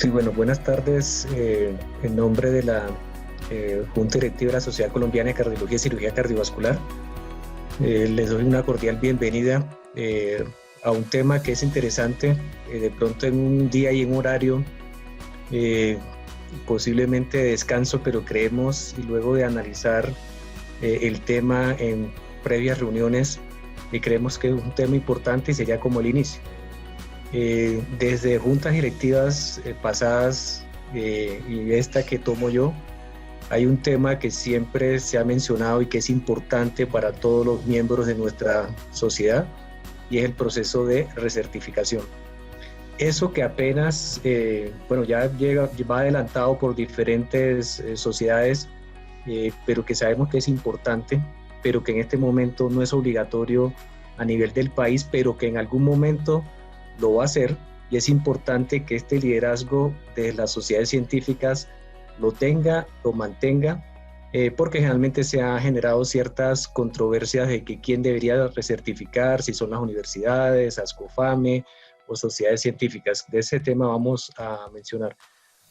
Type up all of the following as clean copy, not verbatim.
Sí, bueno, buenas tardes. En nombre de la Junta Directiva de la Sociedad Colombiana de Cardiología y Cirugía Cardiovascular, les doy una cordial bienvenida a un tema que es interesante, de pronto en un día y en un horario eh, posiblemente de descanso, pero creemos, y luego de analizar el tema en previas reuniones, creemos que es un tema importante y sería como el inicio. Desde juntas directivas pasadas y esta que tomo yo, hay un tema que siempre se ha mencionado y que es importante para todos los miembros de nuestra sociedad, y es el proceso de recertificación. Eso que apenas, ya va adelantado por diferentes sociedades, pero que sabemos que es importante, pero que en este momento no es obligatorio a nivel del país, pero que en algún momento lo va a hacer, y es importante que este liderazgo de las sociedades científicas lo tenga, lo mantenga, porque generalmente se han generado ciertas controversias de que quién debería recertificar, si son las universidades, ASCOFAME o sociedades científicas. De ese tema vamos a mencionar.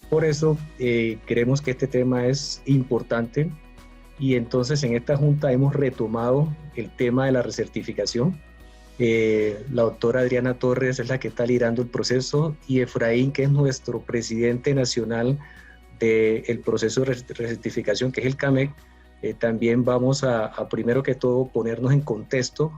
Por eso creemos que este tema es importante, y entonces en esta junta hemos retomado el tema de la recertificación. La doctora Adriana Torres es la que está liderando el proceso, y Efraín, que es nuestro presidente nacional del proceso de recertificación, que es el CAMEC. También vamos a primero que todo ponernos en contexto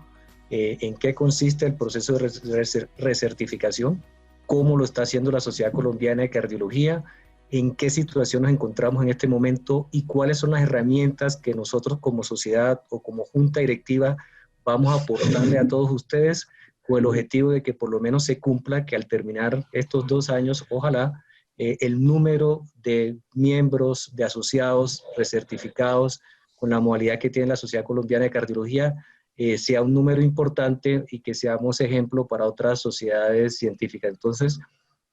en qué consiste el proceso de recertificación, cómo lo está haciendo la Sociedad Colombiana de Cardiología, en qué situación nos encontramos en este momento y cuáles son las herramientas que nosotros como sociedad o como junta directiva vamos a aportarle a todos ustedes, con el objetivo de que por lo menos se cumpla que al terminar estos 2 años, ojalá el número de miembros, de asociados recertificados con la modalidad que tiene la Sociedad Colombiana de Cardiología sea un número importante, y que seamos ejemplo para otras sociedades científicas. Entonces,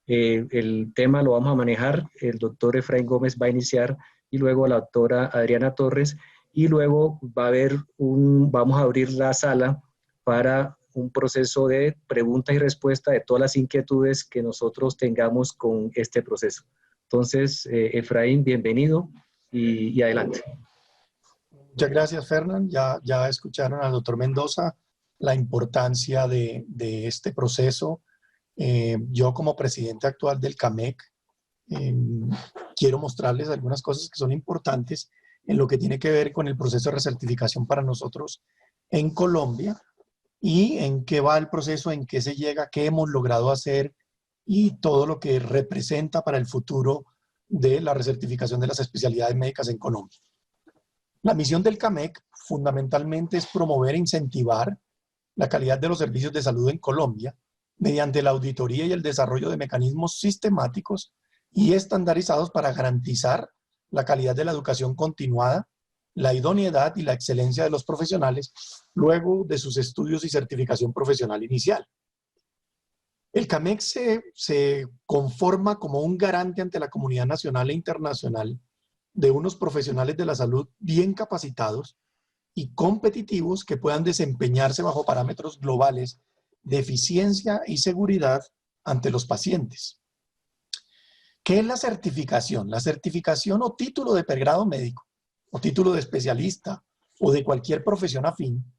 el tema lo vamos a manejar, el doctor Efraín Gómez va a iniciar, y luego la doctora Adriana Torres, y luego vamos a abrir la sala para un proceso de preguntas y respuestas de todas las inquietudes que nosotros tengamos con este proceso. Entonces, Efraín, bienvenido y adelante. Muchas gracias, Fernán. Ya escucharon al doctor Mendoza la importancia de este proceso. Yo, como presidente actual del CAMEC, quiero mostrarles algunas cosas que son importantes en lo que tiene que ver con el proceso de recertificación para nosotros en Colombia, y en qué va el proceso, en qué se llega, qué hemos logrado hacer y todo lo que representa para el futuro de la recertificación de las especialidades médicas en Colombia. La misión del CAMEC fundamentalmente es promover e incentivar la calidad de los servicios de salud en Colombia mediante la auditoría y el desarrollo de mecanismos sistemáticos y estandarizados para garantizar la calidad de la educación continuada, la idoneidad y la excelencia de los profesionales luego de sus estudios y certificación profesional inicial. El CAMEC se conforma como un garante ante la comunidad nacional e internacional de unos profesionales de la salud bien capacitados y competitivos que puedan desempeñarse bajo parámetros globales de eficiencia y seguridad ante los pacientes. ¿Qué es la certificación? La certificación o título de pregrado médico, o título de especialista, o de cualquier profesión afín,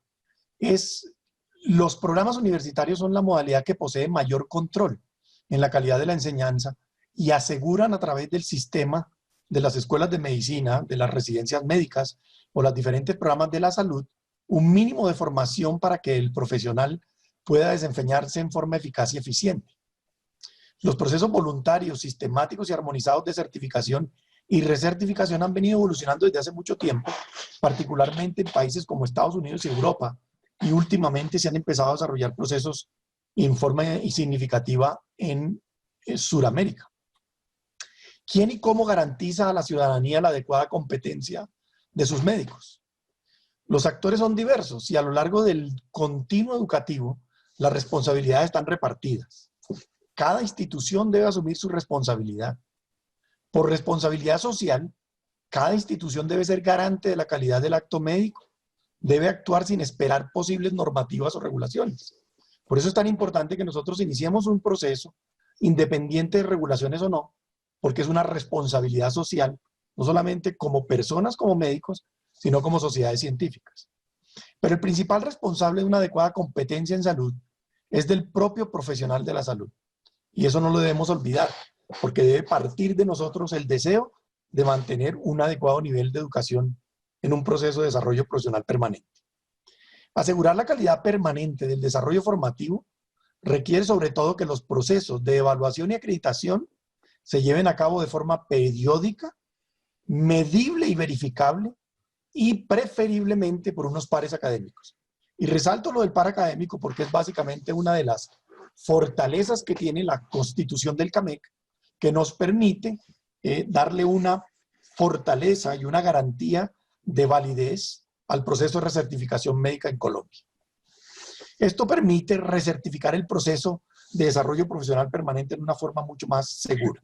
los programas universitarios son la modalidad que posee mayor control en la calidad de la enseñanza y aseguran a través del sistema de las escuelas de medicina, de las residencias médicas o los diferentes programas de la salud, un mínimo de formación para que el profesional pueda desempeñarse en forma eficaz y eficiente. Los procesos voluntarios, sistemáticos y armonizados de certificación y recertificación han venido evolucionando desde hace mucho tiempo, particularmente en países como Estados Unidos y Europa, y últimamente se han empezado a desarrollar procesos en forma significativa en Sudamérica. ¿Quién y cómo garantiza a la ciudadanía la adecuada competencia de sus médicos? Los actores son diversos y a lo largo del continuo educativo las responsabilidades están repartidas. Cada institución debe asumir su responsabilidad. Por responsabilidad social, cada institución debe ser garante de la calidad del acto médico, debe actuar sin esperar posibles normativas o regulaciones. Por eso es tan importante que nosotros iniciemos un proceso, independiente de regulaciones o no, porque es una responsabilidad social, no solamente como personas, como médicos, sino como sociedades científicas. Pero el principal responsable de una adecuada competencia en salud es del propio profesional de la salud. Y eso no lo debemos olvidar, porque debe partir de nosotros el deseo de mantener un adecuado nivel de educación en un proceso de desarrollo profesional permanente. Asegurar la calidad permanente del desarrollo formativo requiere sobre todo que los procesos de evaluación y acreditación se lleven a cabo de forma periódica, medible y verificable, y preferiblemente por unos pares académicos. Y resalto lo del par académico porque es básicamente una de las fortalezas que tiene la constitución del CAMEC, que nos permite darle una fortaleza y una garantía de validez al proceso de recertificación médica en Colombia. Esto permite recertificar el proceso de desarrollo profesional permanente en una forma mucho más segura.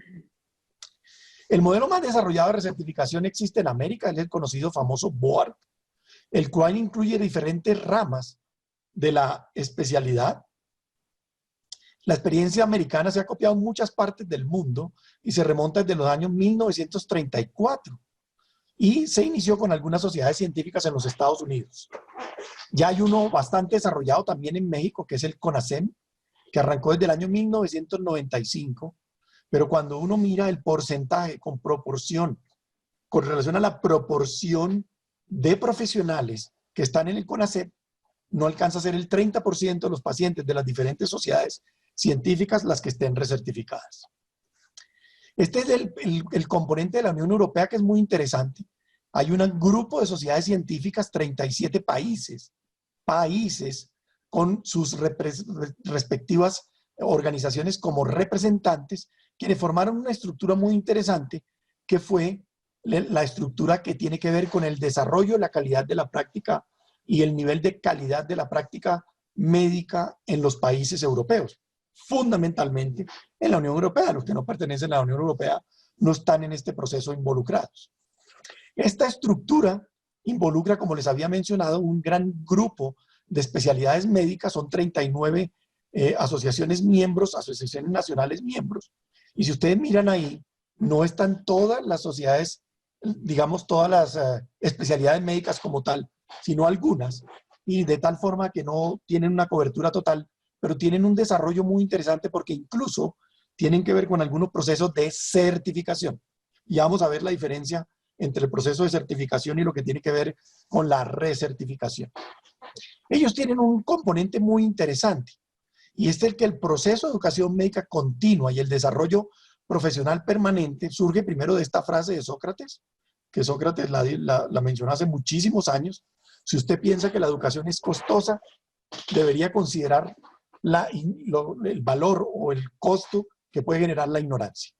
El modelo más desarrollado de recertificación existe en América, es el conocido famoso BOARC, el cual incluye diferentes ramas de la especialidad. La experiencia americana se ha copiado en muchas partes del mundo y se remonta desde los años 1934 y se inició con algunas sociedades científicas en los Estados Unidos. Ya hay uno bastante desarrollado también en México, que es el CONASEM, que arrancó desde el año 1995, pero cuando uno mira el porcentaje con proporción, con relación a la proporción de profesionales que están en el CONASEM, no alcanza a ser el 30% de los pacientes de las diferentes sociedades científicas las que estén recertificadas. Este es el componente de la Unión Europea que es muy interesante. Hay un grupo de sociedades científicas, 37 países con sus respectivas organizaciones como representantes, quienes formaron una estructura muy interesante que fue la estructura que tiene que ver con el desarrollo, la calidad de la práctica y el nivel de calidad de la práctica médica en los países europeos. Fundamentalmente en la Unión Europea. Los que no pertenecen a la Unión Europea no están en este proceso involucrados. Esta estructura involucra, como les había mencionado, un gran grupo de especialidades médicas. Son 39 asociaciones miembros, asociaciones nacionales miembros. Y si ustedes miran ahí, no están todas las sociedades, digamos, todas las especialidades médicas como tal, sino algunas. Y de tal forma que no tienen una cobertura total, pero tienen un desarrollo muy interesante porque incluso tienen que ver con algunos procesos de certificación. Y vamos a ver la diferencia entre el proceso de certificación y lo que tiene que ver con la recertificación. Ellos tienen un componente muy interesante, y es el que el proceso de educación médica continua y el desarrollo profesional permanente surge primero de esta frase de Sócrates, que Sócrates la mencionó hace muchísimos años. Si usted piensa que la educación es costosa, debería considerar el valor o el costo que puede generar la ignorancia.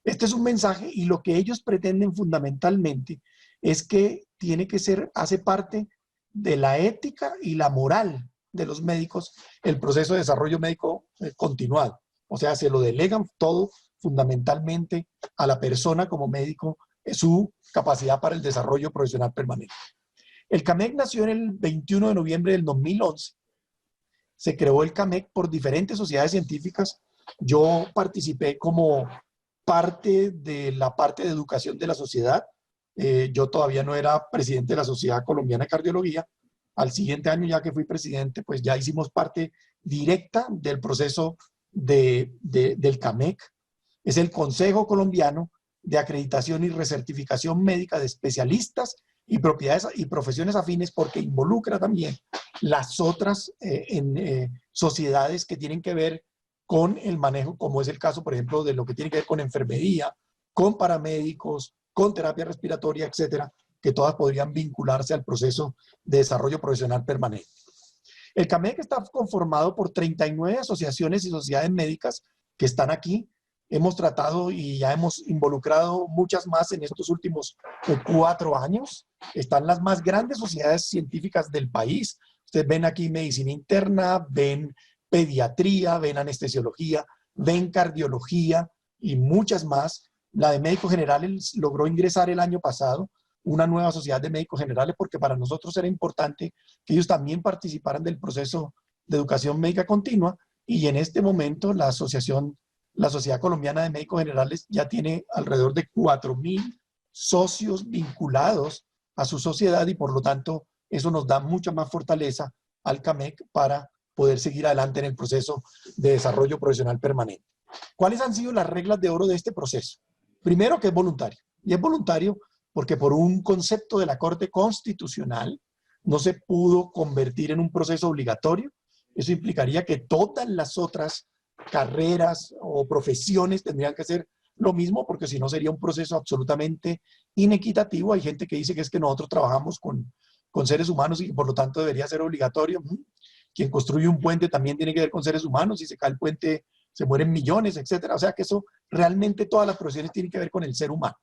Este es un mensaje, y lo que ellos pretenden fundamentalmente es que tiene que ser, hace parte de la ética y la moral de los médicos, el proceso de desarrollo médico continuado. O sea, se lo delegan todo fundamentalmente a la persona como médico, su capacidad para el desarrollo profesional permanente. El CAMEC nació en el 21 de noviembre del 2011. Se creó el CAMEC por diferentes sociedades científicas. Yo participé como parte de la parte de educación de la sociedad. Yo todavía no era presidente de la Sociedad Colombiana de Cardiología. Al siguiente año, ya que fui presidente, pues ya hicimos parte directa del proceso del CAMEC. Es el Consejo Colombiano de Acreditación y Recertificación Médica de Especialistas y propiedades y profesiones afines, porque involucra también las otras sociedades que tienen que ver con el manejo, como es el caso, por ejemplo, de lo que tiene que ver con enfermería, con paramédicos, con terapia respiratoria, etcétera, que todas podrían vincularse al proceso de desarrollo profesional permanente. El CAMEC está conformado por 39 asociaciones y sociedades médicas que están aquí. Hemos tratado y ya hemos involucrado muchas más en estos últimos 4 años. Están las más grandes sociedades científicas del país. Ustedes ven aquí medicina interna, ven pediatría, ven anestesiología, ven cardiología y muchas más. La de médicos generales logró ingresar el año pasado una nueva sociedad de médicos generales, porque para nosotros era importante que ellos también participaran del proceso de educación médica continua, y en este momento la Asociación La Sociedad Colombiana de Médicos Generales ya tiene alrededor de 4.000 socios vinculados a su sociedad y por lo tanto eso nos da mucha más fortaleza al CAMEC para poder seguir adelante en el proceso de desarrollo profesional permanente. ¿Cuáles han sido las reglas de oro de este proceso? Primero, que es voluntario. Y es voluntario porque por un concepto de la Corte Constitucional no se pudo convertir en un proceso obligatorio. Eso implicaría que todas las otras carreras o profesiones tendrían que ser lo mismo, porque si no sería un proceso absolutamente inequitativo. Hay gente que dice que es que nosotros trabajamos con seres humanos y por lo tanto debería ser obligatorio. Quien construye un puente también tiene que ver con seres humanos. Si se cae el puente, se mueren millones, etcétera. O sea que eso realmente todas las profesiones tienen que ver con el ser humano.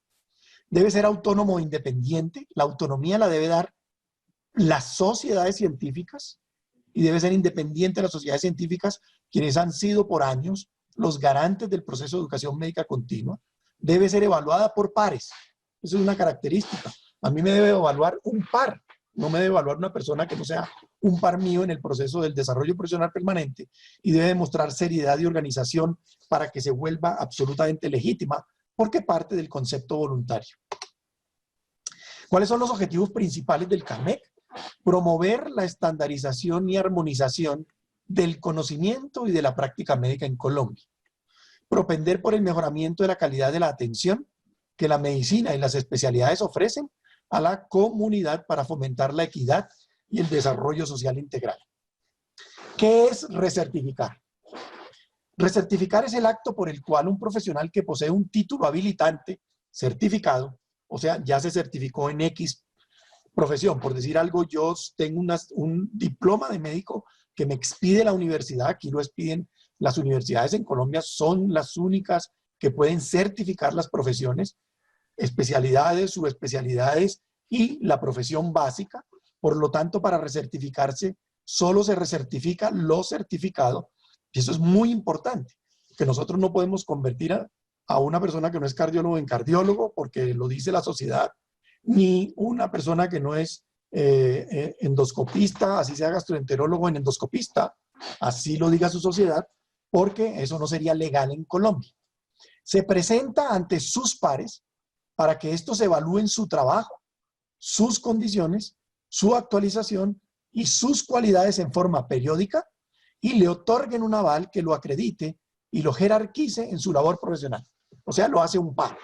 Debe ser autónomo e independiente. La autonomía la debe dar las sociedades científicas y debe ser independiente de las sociedades científicas, quienes han sido por años los garantes del proceso de educación médica continua. Debe ser evaluada por pares. Eso es una característica. A mí me debe evaluar un par. No me debe evaluar una persona que no sea un par mío en el proceso del desarrollo profesional permanente, y debe demostrar seriedad y organización para que se vuelva absolutamente legítima, porque parte del concepto voluntario. ¿Cuáles son los objetivos principales del CAMEC? Promover la estandarización y armonización del conocimiento y de la práctica médica en Colombia. Propender por el mejoramiento de la calidad de la atención que la medicina y las especialidades ofrecen a la comunidad para fomentar la equidad y el desarrollo social integral. ¿Qué es recertificar? Recertificar es el acto por el cual un profesional que posee un título habilitante certificado, o sea, ya se certificó en X profesión, por decir algo, yo tengo un diploma de médico que me expide la universidad, aquí lo expiden las universidades en Colombia, son las únicas que pueden certificar las profesiones, especialidades, subespecialidades y la profesión básica. Por lo tanto, para recertificarse, solo se recertifica lo certificado. Y eso es muy importante, que nosotros no podemos convertir a una persona que no es cardiólogo en cardiólogo, porque lo dice la sociedad, ni una persona que no es endoscopista, así sea gastroenterólogo, en endoscopista, así lo diga su sociedad, porque eso no sería legal en Colombia. Se presenta ante sus pares para que estos evalúen su trabajo, sus condiciones, su actualización y sus cualidades en forma periódica y le otorguen un aval que lo acredite y lo jerarquice en su labor profesional. O sea, lo hace un par.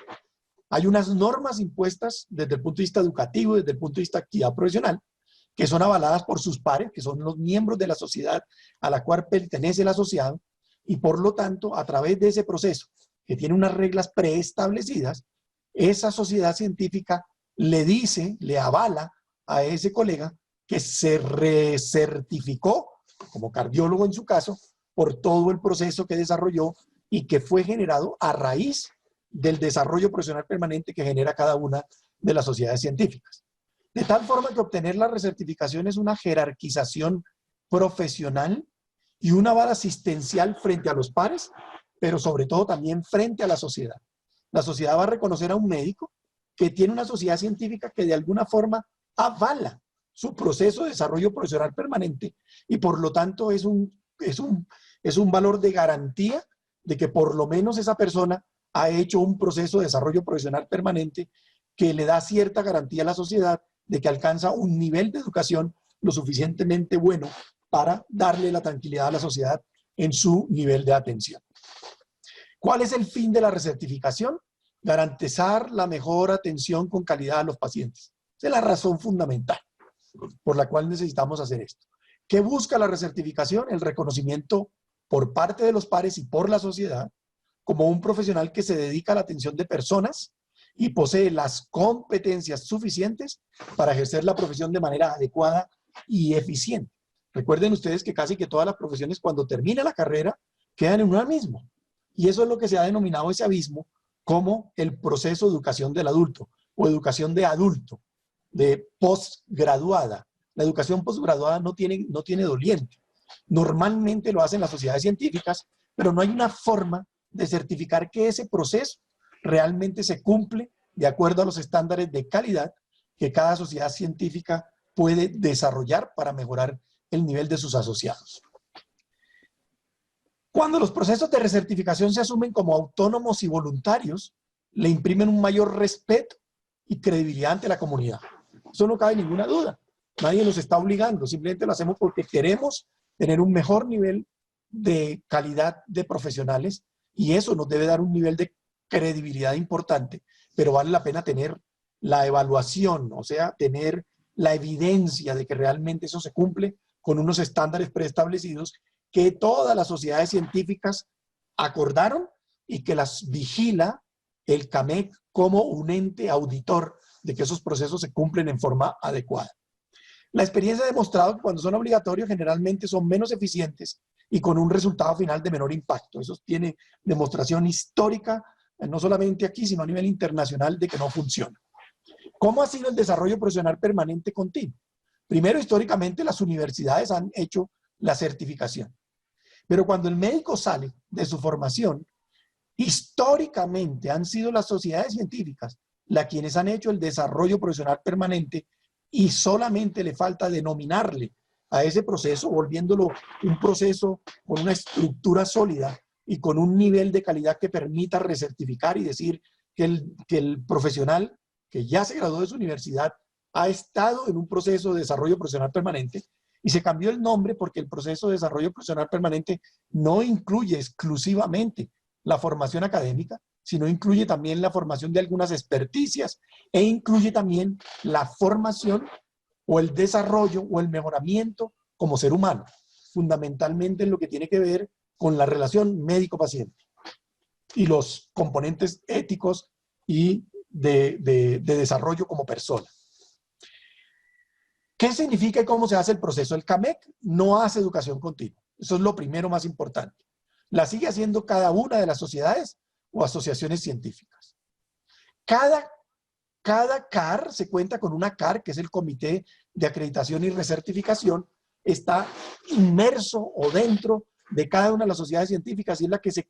Hay unas normas impuestas desde el punto de vista educativo, desde el punto de vista de actividad profesional, que son avaladas por sus pares, que son los miembros de la sociedad a la cual pertenece el asociado, y por lo tanto, a través de ese proceso, que tiene unas reglas preestablecidas, esa sociedad científica le dice, le avala a ese colega que se recertificó, como cardiólogo en su caso, por todo el proceso que desarrolló y que fue generado a raíz del desarrollo profesional permanente que genera cada una de las sociedades científicas. De tal forma que obtener la recertificación es una jerarquización profesional y un aval asistencial frente a los pares, pero sobre todo también frente a la sociedad. La sociedad va a reconocer a un médico que tiene una sociedad científica que de alguna forma avala su proceso de desarrollo profesional permanente y por lo tanto es un valor de garantía de que por lo menos esa persona ha hecho un proceso de desarrollo profesional permanente que le da cierta garantía a la sociedad de que alcanza un nivel de educación lo suficientemente bueno para darle la tranquilidad a la sociedad en su nivel de atención. ¿Cuál es el fin de la recertificación? Garantizar la mejor atención con calidad a los pacientes. Esa es la razón fundamental por la cual necesitamos hacer esto. ¿Qué busca la recertificación? El reconocimiento por parte de los pares y por la sociedad como un profesional que se dedica a la atención de personas y posee las competencias suficientes para ejercer la profesión de manera adecuada y eficiente. Recuerden ustedes que casi que todas las profesiones cuando termina la carrera quedan en una misma. Y eso es lo que se ha denominado ese abismo como el proceso de educación del adulto o educación de adulto, de posgraduada. La educación posgraduada no tiene doliente. Normalmente lo hacen las sociedades científicas, pero no hay una forma de certificar que ese proceso realmente se cumple de acuerdo a los estándares de calidad que cada sociedad científica puede desarrollar para mejorar el nivel de sus asociados. Cuando los procesos de recertificación se asumen como autónomos y voluntarios, le imprimen un mayor respeto y credibilidad ante la comunidad. Eso no cabe ninguna duda. Nadie nos está obligando, simplemente lo hacemos porque queremos tener un mejor nivel de calidad de profesionales y eso nos debe dar un nivel de credibilidad importante, pero vale la pena tener la evaluación, o sea, tener la evidencia de que realmente eso se cumple con unos estándares preestablecidos que todas las sociedades científicas acordaron y que las vigila el CAMEC como un ente auditor de que esos procesos se cumplen en forma adecuada. La experiencia ha demostrado que cuando son obligatorios generalmente son menos eficientes y con un resultado final de menor impacto. Eso tiene demostración histórica, no solamente aquí, sino a nivel internacional, de que no funciona. ¿Cómo ha sido el desarrollo profesional permanente continuo? Primero, históricamente, las universidades han hecho la certificación. Pero cuando el médico sale de su formación, históricamente han sido las sociedades científicas las quienes han hecho el desarrollo profesional permanente y solamente le falta denominarle a ese proceso, volviéndolo un proceso con una estructura sólida y con un nivel de calidad que permita recertificar y decir que el profesional que ya se graduó de su universidad ha estado en un proceso de desarrollo profesional permanente y se cambió el nombre porque el proceso de desarrollo profesional permanente no incluye exclusivamente la formación académica, sino incluye también la formación de algunas experticias e incluye también la formación o el desarrollo o el mejoramiento como ser humano, fundamentalmente en lo que tiene que ver con la relación médico-paciente y los componentes éticos y de desarrollo como persona. ¿Qué significa y cómo se hace el proceso? El CAMEC no hace educación continua. Eso es lo primero más importante. La sigue haciendo cada una de las sociedades o asociaciones científicas. Cada CAR se cuenta con una CAR, que es el Comité de Acreditación y Recertificación, está inmerso o dentro de cada una de las sociedades científicas y es la que se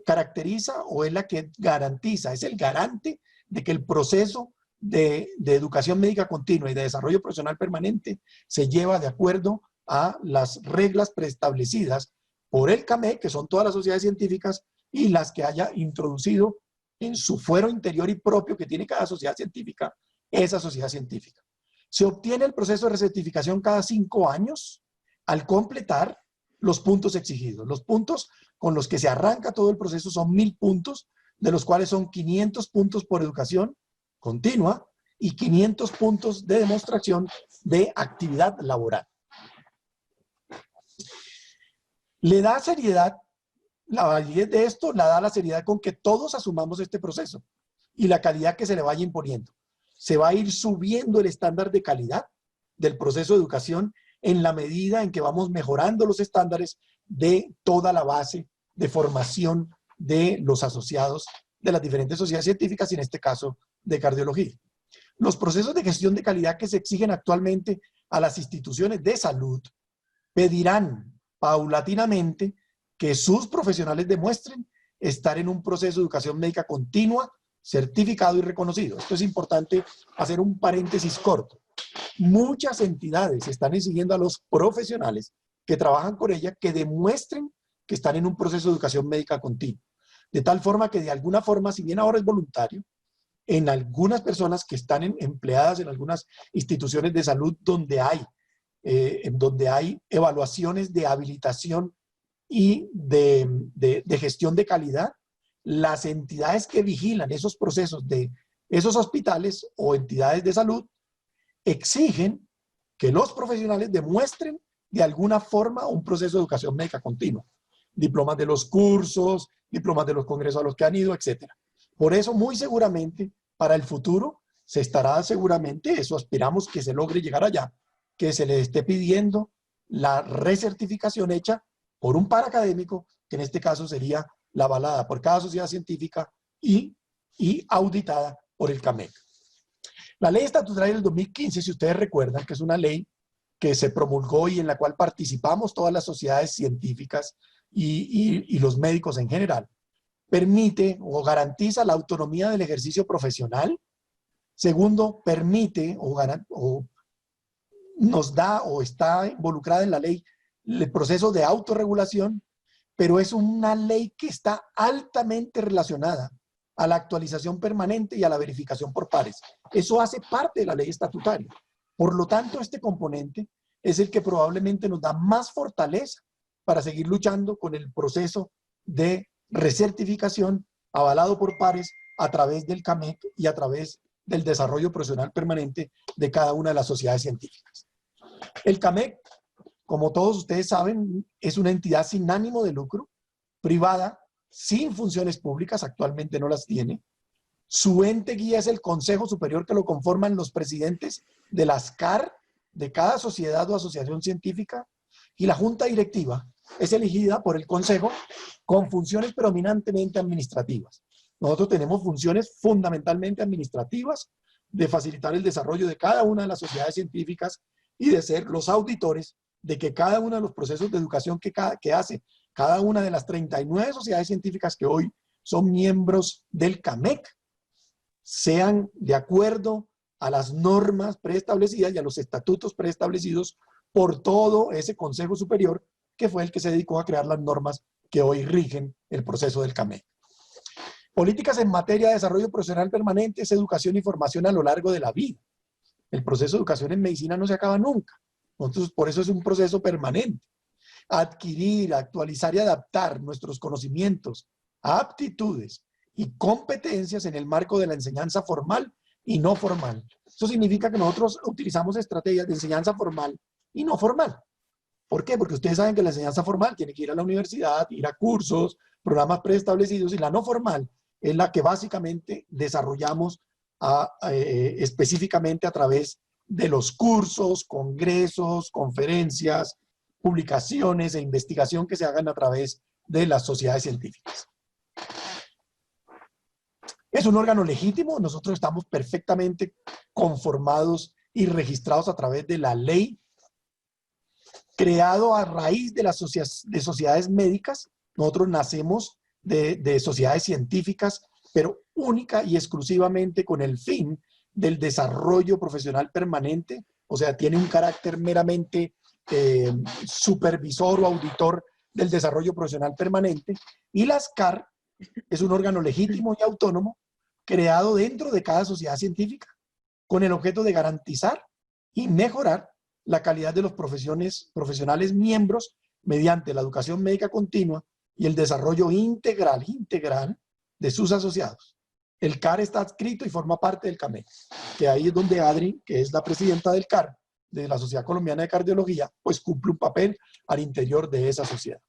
caracteriza o es la que garantiza, es el garante de que el proceso de educación médica continua y de desarrollo profesional permanente se lleva de acuerdo a las reglas preestablecidas por el CAMEC, que son todas las sociedades científicas, y las que haya introducido en su fuero interior y propio que tiene cada sociedad científica, esa sociedad científica. Se obtiene el proceso de recertificación cada 5 años al completar los puntos exigidos. Los puntos con los que se arranca todo el proceso son 1000 puntos, de los cuales son 500 puntos por educación continua y 500 puntos de demostración de actividad laboral. Le da seriedad, la validez de esto la da la seriedad con que todos asumamos este proceso y la calidad que se le vaya imponiendo. Se va a ir subiendo el estándar de calidad del proceso de educación en la medida en que vamos mejorando los estándares de toda la base de formación de los asociados de las diferentes sociedades científicas y en este caso de cardiología. Los procesos de gestión de calidad que se exigen actualmente a las instituciones de salud pedirán paulatinamente que sus profesionales demuestren estar en un proceso de educación médica continua, certificado y reconocido. Esto es importante hacer un paréntesis corto. Muchas entidades están exigiendo a los profesionales que trabajan con ella que demuestren que están en un proceso de educación médica continua. De tal forma que de alguna forma, si bien ahora es voluntario, en algunas personas que están empleadas en algunas instituciones de salud donde hay evaluaciones de habilitación y de gestión de calidad, las entidades que vigilan esos procesos de esos hospitales o entidades de salud exigen que los profesionales demuestren de alguna forma un proceso de educación médica continua. Diplomas de los cursos, diplomas de los congresos a los que han ido, etc. Por eso, muy seguramente, para el futuro, se estará seguramente, eso aspiramos que se logre llegar allá, que se le esté pidiendo la recertificación hecha por un par académico, que en este caso sería la avalada por cada sociedad científica y auditada por el CAMEC. La ley estatutaria del 2015, si ustedes recuerdan, que es una ley que se promulgó y en la cual participamos todas las sociedades científicas y los médicos en general, permite o garantiza la autonomía del ejercicio profesional. Segundo, permite o nos da o está involucrada en la ley el proceso de autorregulación pero es una ley que está altamente relacionada a la actualización permanente y a la verificación por pares. Eso hace parte de la ley estatutaria. Por lo tanto, este componente es el que probablemente nos da más fortaleza para seguir luchando con el proceso de recertificación avalado por pares a través del CAMEC y a través del desarrollo profesional permanente de cada una de las sociedades científicas. El CAMEC, como todos ustedes saben, es una entidad sin ánimo de lucro, privada, sin funciones públicas, actualmente no las tiene. Su ente guía es el Consejo Superior, que lo conforman los presidentes de las CAR de cada sociedad o asociación científica, y la junta directiva es elegida por el Consejo con funciones predominantemente administrativas. Nosotros tenemos funciones fundamentalmente administrativas de facilitar el desarrollo de cada una de las sociedades científicas y de ser los auditores de que cada uno de los procesos de educación que hace cada una de las 39 sociedades científicas que hoy son miembros del CAMEC sean de acuerdo a las normas preestablecidas y a los estatutos preestablecidos por todo ese Consejo Superior, que fue el que se dedicó a crear las normas que hoy rigen el proceso del CAMEC. Políticas en materia de desarrollo profesional permanente es educación y formación a lo largo de la vida. El proceso de educación en medicina no se acaba nunca. Entonces, por eso es un proceso permanente. Adquirir, actualizar y adaptar nuestros conocimientos, aptitudes y competencias en el marco de la enseñanza formal y no formal. Eso significa que nosotros utilizamos estrategias de enseñanza formal y no formal. ¿Por qué? Porque ustedes saben que la enseñanza formal tiene que ir a la universidad, ir a cursos, programas preestablecidos, y la no formal es la que básicamente desarrollamos específicamente a través de los cursos, congresos, conferencias, publicaciones e investigación que se hagan a través de las sociedades científicas. Es un órgano legítimo, nosotros estamos perfectamente conformados y registrados a través de la ley, creado a raíz de las sociedades médicas. Nosotros nacemos de sociedades científicas, pero única y exclusivamente con el fin del desarrollo profesional permanente, o sea, tiene un carácter meramente supervisor o auditor del desarrollo profesional permanente, y las CAR es un órgano legítimo y autónomo creado dentro de cada sociedad científica con el objeto de garantizar y mejorar la calidad de los profesionales miembros mediante la educación médica continua y el desarrollo integral de sus asociados. El CAR está adscrito y forma parte del CAMEC, que ahí es donde Adri, que es la presidenta del CAR, de la Sociedad Colombiana de Cardiología, pues cumple un papel al interior de esa sociedad.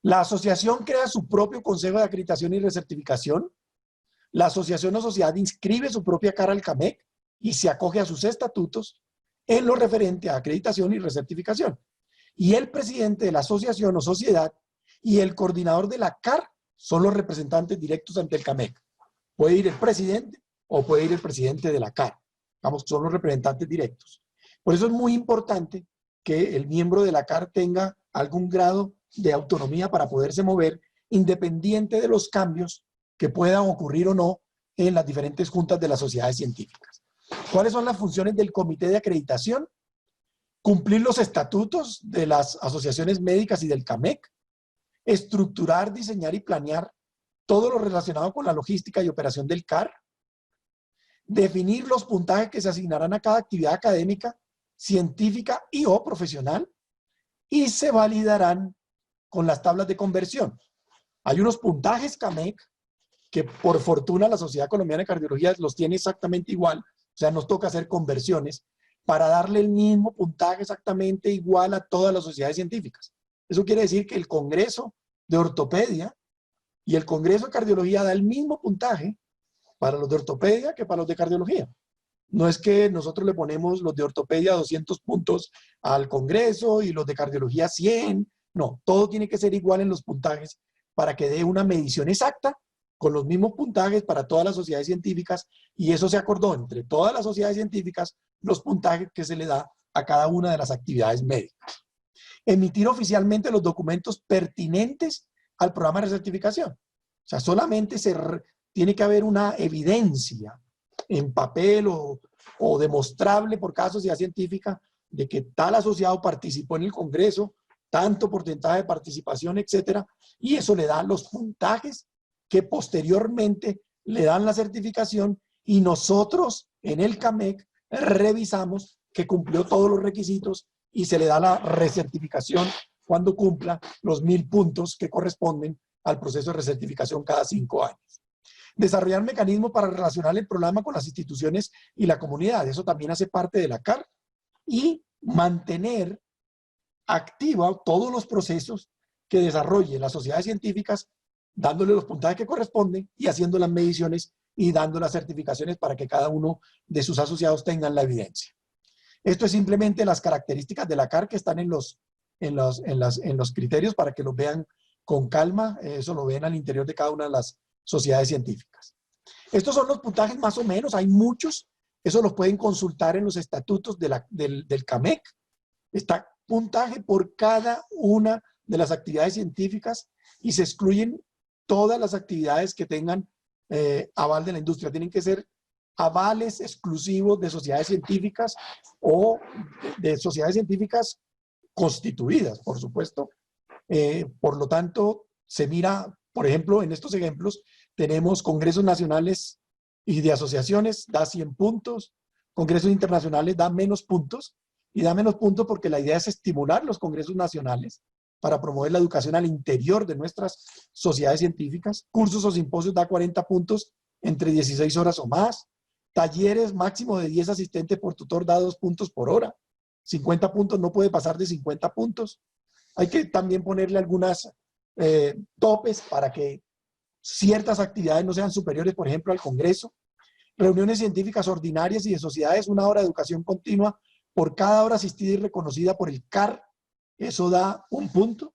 La asociación crea su propio consejo de acreditación y recertificación. La asociación o sociedad inscribe su propia CAR al CAMEC y se acoge a sus estatutos en lo referente a acreditación y recertificación. Y el presidente de la asociación o sociedad y el coordinador de la CAR son los representantes directos ante el CAMEC. Puede ir el presidente o puede ir el presidente de la CAR. Vamos, son los representantes directos. Por eso es muy importante que el miembro de la CAR tenga algún grado de autonomía para poderse mover, independiente de los cambios que puedan ocurrir o no en las diferentes juntas de las sociedades científicas. ¿Cuáles son las funciones del comité de acreditación? Cumplir los estatutos de las asociaciones médicas y del CAMEC, estructurar, diseñar y planear todo lo relacionado con la logística y operación del CAR, definir los puntajes que se asignarán a cada actividad académica, científica y o profesional, y se validarán con las tablas de conversión. Hay unos puntajes CAMEC que por fortuna la Sociedad Colombiana de Cardiología los tiene exactamente igual, o sea, nos toca hacer conversiones para darle el mismo puntaje exactamente igual a todas las sociedades científicas. Eso quiere decir que el Congreso de Ortopedia y el Congreso de Cardiología da el mismo puntaje para los de ortopedia que para los de cardiología. No es que nosotros le ponemos los de ortopedia 200 puntos al Congreso y los de cardiología 100. No, todo tiene que ser igual en los puntajes para que dé una medición exacta con los mismos puntajes para todas las sociedades científicas, y eso se acordó entre todas las sociedades científicas los puntajes que se le da a cada una de las actividades médicas. Emitir oficialmente los documentos pertinentes al programa de recertificación. O sea, solamente tiene que haber una evidencia en papel o demostrable por cada sociedad científica de que tal asociado participó en el Congreso tanto porcentaje de participación, etcétera, y eso le da los puntajes que posteriormente le dan la certificación y nosotros en el CAMEC revisamos que cumplió todos los requisitos y se le da la recertificación cuando cumpla los 1000 puntos que corresponden al proceso de recertificación cada 5 años. Desarrollar mecanismos para relacionar el programa con las instituciones y la comunidad, eso también hace parte de la CAR, y mantener activa todos los procesos que desarrolle las sociedades científicas, dándole los puntajes que corresponden y haciendo las mediciones y dando las certificaciones para que cada uno de sus asociados tengan la evidencia. Esto es simplemente las características de la CAR que están en los criterios para que los vean con calma. Eso lo ven al interior de cada una de las sociedades científicas. Estos son los puntajes más o menos, hay muchos. Eso los pueden consultar en los estatutos del CAMEC. Está puntaje por cada una de las actividades científicas y se excluyen todas las actividades que tengan aval de la industria. Tienen que ser avales exclusivos de sociedades científicas o de sociedades científicas constituidas, por supuesto. Por lo tanto, se mira, por ejemplo, en estos ejemplos, tenemos congresos nacionales y de asociaciones, da 100 puntos, congresos internacionales da menos puntos, y da menos puntos porque la idea es estimular los congresos nacionales para promover la educación al interior de nuestras sociedades científicas. Cursos o simposios da 40 puntos entre 16 horas o más. Talleres máximo de 10 asistentes por tutor da 2 puntos por hora. 50 puntos no puede pasar de 50 puntos. Hay que también ponerle algunas topes para que ciertas actividades no sean superiores, por ejemplo, al congreso. Reuniones científicas ordinarias y de sociedades, 1 hora de educación continua por cada hora asistida y reconocida por el CAR. Eso da 1 punto.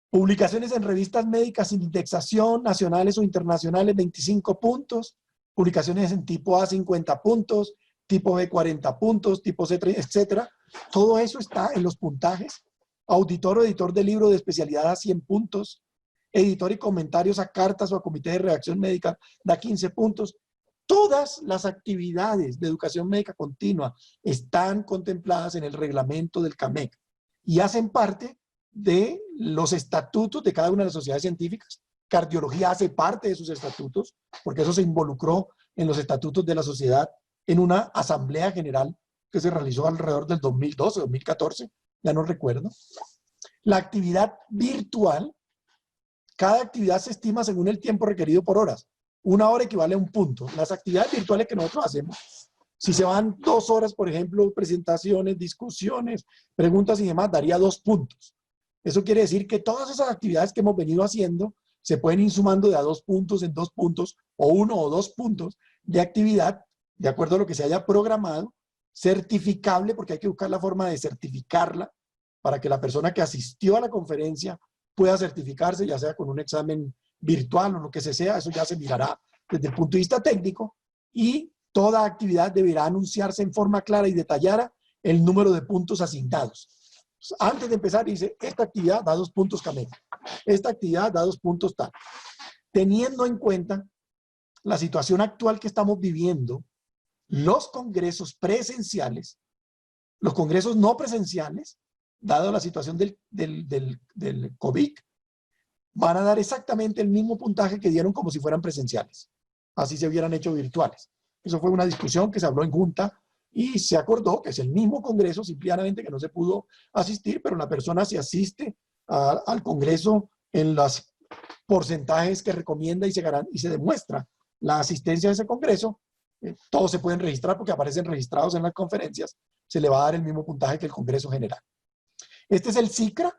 Publicaciones en revistas médicas sin indexación, nacionales o internacionales, 25 puntos. Publicaciones en tipo A, 50 puntos. Tipo B, 40 puntos. Tipo C, etcétera. Todo eso está en los puntajes. Auditor o editor de libro de especialidad da 100 puntos. Editor y comentarios a cartas o a comité de redacción médica da 15 puntos. Todas las actividades de educación médica continua están contempladas en el reglamento del CAMEC y hacen parte de los estatutos de cada una de las sociedades científicas. Cardiología hace parte de sus estatutos, porque eso se involucró en los estatutos de la sociedad en una asamblea general que se realizó alrededor del 2012, 2014, ya no recuerdo. La actividad virtual, cada actividad se estima según el tiempo requerido por horas. 1 hora equivale a 1 punto. Las actividades virtuales que nosotros hacemos, si se van 2 horas, por ejemplo, presentaciones, discusiones, preguntas y demás, daría 2 puntos. Eso quiere decir que todas esas actividades que hemos venido haciendo se pueden ir sumando de a 2 puntos en 2 puntos o 1 o 2 puntos de actividad, de acuerdo a lo que se haya programado, certificable, porque hay que buscar la forma de certificarla para que la persona que asistió a la conferencia pueda certificarse, ya sea con un examen virtual o lo que sea, eso ya se mirará desde el punto de vista técnico, y toda actividad deberá anunciarse en forma clara y detallada el número de puntos asignados. Antes de empezar dice, esta actividad da 2 puntos CAMEC, esta actividad da 2 puntos tal. Teniendo en cuenta la situación actual que estamos viviendo, los congresos presenciales, los congresos no presenciales, dado la situación del COVID, van a dar exactamente el mismo puntaje que dieron como si fueran presenciales. Así se hubieran hecho virtuales. Eso fue una discusión que se habló en junta y se acordó que es el mismo congreso, simplemente que no se pudo asistir, pero la persona se asiste al congreso en los porcentajes que recomienda y se demuestra la asistencia a ese congreso. Todos se pueden registrar porque aparecen registrados en las conferencias. Se le va a dar el mismo puntaje que el congreso general. Este es el SICRA.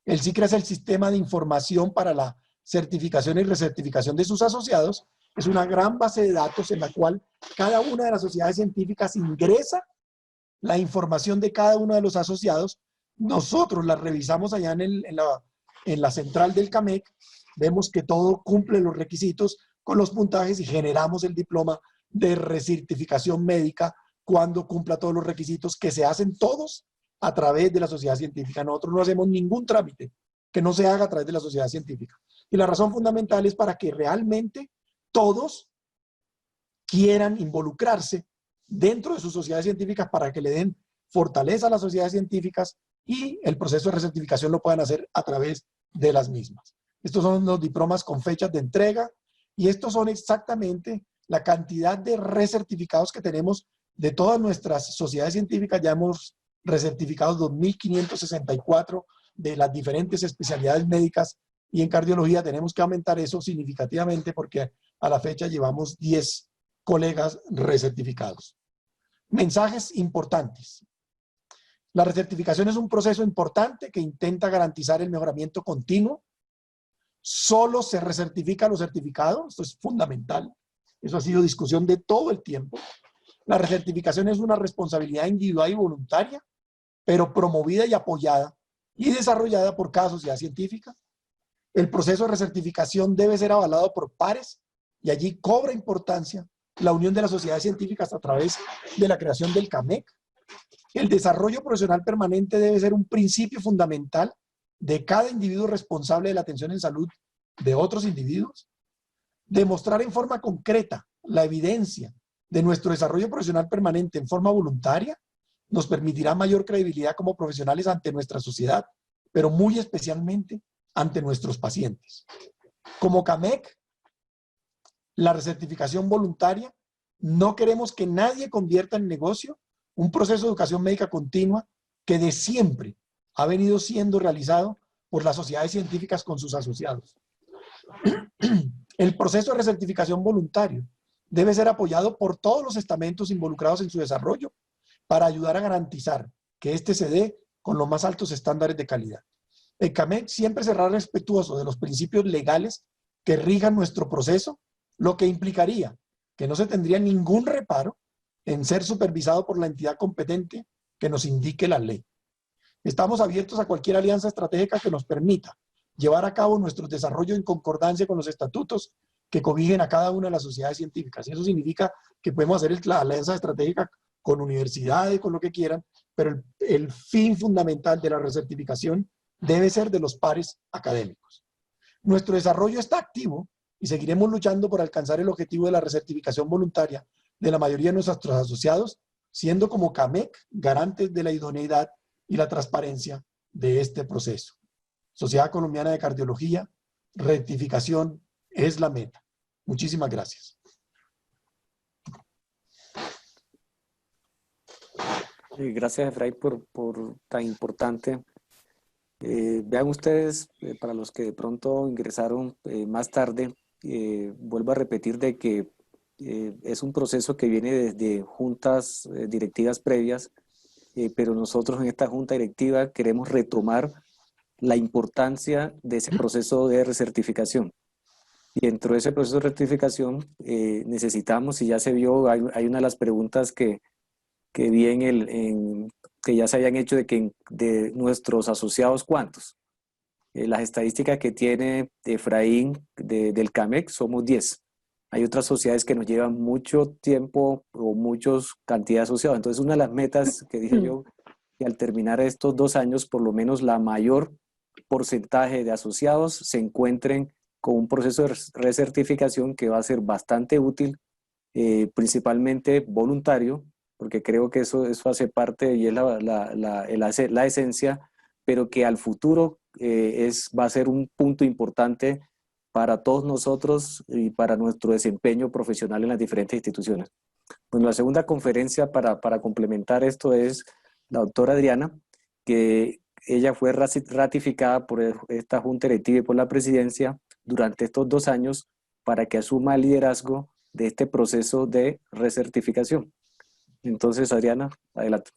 El SICRA es el Sistema de Información para la Certificación y Recertificación de sus asociados. Es una gran base de datos en la cual cada una de las sociedades científicas ingresa la información de cada uno de los asociados. Nosotros la revisamos allá en la central del CAMEC, vemos que todo cumple los requisitos con los puntajes y generamos el diploma de recertificación médica cuando cumpla todos los requisitos, que se hacen todos a través de la sociedad científica. Nosotros no hacemos ningún trámite que no se haga a través de la sociedad científica. Y la razón fundamental es para que realmente todos quieran involucrarse dentro de sus sociedades científicas para que le den fortaleza a las sociedades científicas y el proceso de recertificación lo puedan hacer a través de las mismas. Estos son los diplomas con fechas de entrega y estos son exactamente la cantidad de recertificados que tenemos de todas nuestras sociedades científicas. Ya hemos recertificado 2.564 de las diferentes especialidades médicas y en cardiología tenemos que aumentar eso significativamente porque a la fecha llevamos 10 colegas recertificados. Mensajes importantes. La recertificación es un proceso importante que intenta garantizar el mejoramiento continuo. Solo se recertifica lo certificado, esto es fundamental. Eso ha sido discusión de todo el tiempo. La recertificación es una responsabilidad individual y voluntaria, pero promovida y apoyada y desarrollada por cada sociedad científica. El proceso de recertificación debe ser avalado por pares y allí cobra importancia la unión de las sociedades científicas a través de la creación del CAMEC. El desarrollo profesional permanente debe ser un principio fundamental de cada individuo responsable de la atención en salud de otros individuos. Demostrar en forma concreta la evidencia de nuestro desarrollo profesional permanente en forma voluntaria nos permitirá mayor credibilidad como profesionales ante nuestra sociedad, pero muy especialmente ante nuestros pacientes. Como CAMEC, la recertificación voluntaria, no queremos que nadie convierta en negocio un proceso de educación médica continua que de siempre ha venido siendo realizado por las sociedades científicas con sus asociados. El proceso de recertificación voluntario debe ser apoyado por todos los estamentos involucrados en su desarrollo para ayudar a garantizar que éste se dé con los más altos estándares de calidad. El CAMEC siempre será respetuoso de los principios legales que rijan nuestro proceso, lo que implicaría que no se tendría ningún reparo en ser supervisado por la entidad competente que nos indique la ley. Estamos abiertos a cualquier alianza estratégica que nos permita llevar a cabo nuestro desarrollo en concordancia con los estatutos que cobijen a cada una de las sociedades científicas. Y eso significa que podemos hacer la alianza estratégica con universidades, con lo que quieran, pero el fin fundamental de la recertificación debe ser de los pares académicos. Nuestro desarrollo está activo y seguiremos luchando por alcanzar el objetivo de la recertificación voluntaria de la mayoría de nuestros asociados, siendo como CAMEC garantes de la idoneidad y la transparencia de este proceso. Sociedad Colombiana de Cardiología, rectificación es la meta. Muchísimas gracias. Gracias, Efraín, por tan importante. Vean ustedes, para los que de pronto ingresaron más tarde, vuelvo a repetir de que es un proceso que viene desde juntas directivas previas, pero nosotros en esta junta directiva queremos retomar la importancia de ese proceso de recertificación. Y dentro de ese proceso de rectificación necesitamos, y ya se vio, hay una de las preguntas que vi que ya se habían hecho de nuestros asociados, ¿cuántos? Las estadísticas que tiene Efraín del CAMEC somos 10. Hay otras sociedades que nos llevan mucho tiempo o muchos cantidad de asociados. Entonces, una de las metas que dije yo, que al terminar estos 2 años, por lo menos la mayor porcentaje de asociados se encuentren con un proceso de recertificación que va a ser bastante útil, principalmente voluntario, porque creo que eso hace parte y es la esencia, pero que al futuro va a ser un punto importante para todos nosotros y para nuestro desempeño profesional en las diferentes instituciones. Bueno, la segunda conferencia para complementar esto es la doctora Adriana, que ella fue ratificada por esta Junta Directiva y por la Presidencia durante estos 2 años para que asuma el liderazgo de este proceso de recertificación. Entonces, Adriana, adelante.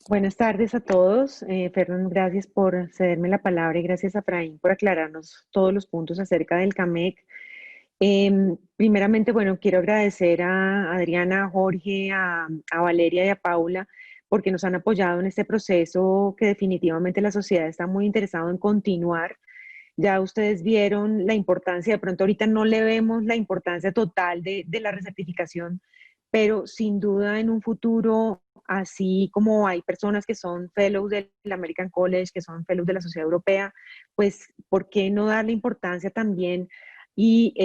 Buenas tardes a todos. Fernando, gracias por cederme la palabra y gracias a Efraín por aclararnos todos los puntos acerca del CAMEC. Primeramente, bueno, quiero agradecer a Adriana, a Jorge, a Valeria y a Paula porque nos han apoyado en este proceso que definitivamente la sociedad está muy interesada en continuar. Ya ustedes vieron la importancia, de pronto ahorita no le vemos la importancia total de la recertificación, pero sin duda en un futuro, así como hay personas que son fellows del American College, que son fellows de la Sociedad Europea, pues ¿por qué no darle importancia también y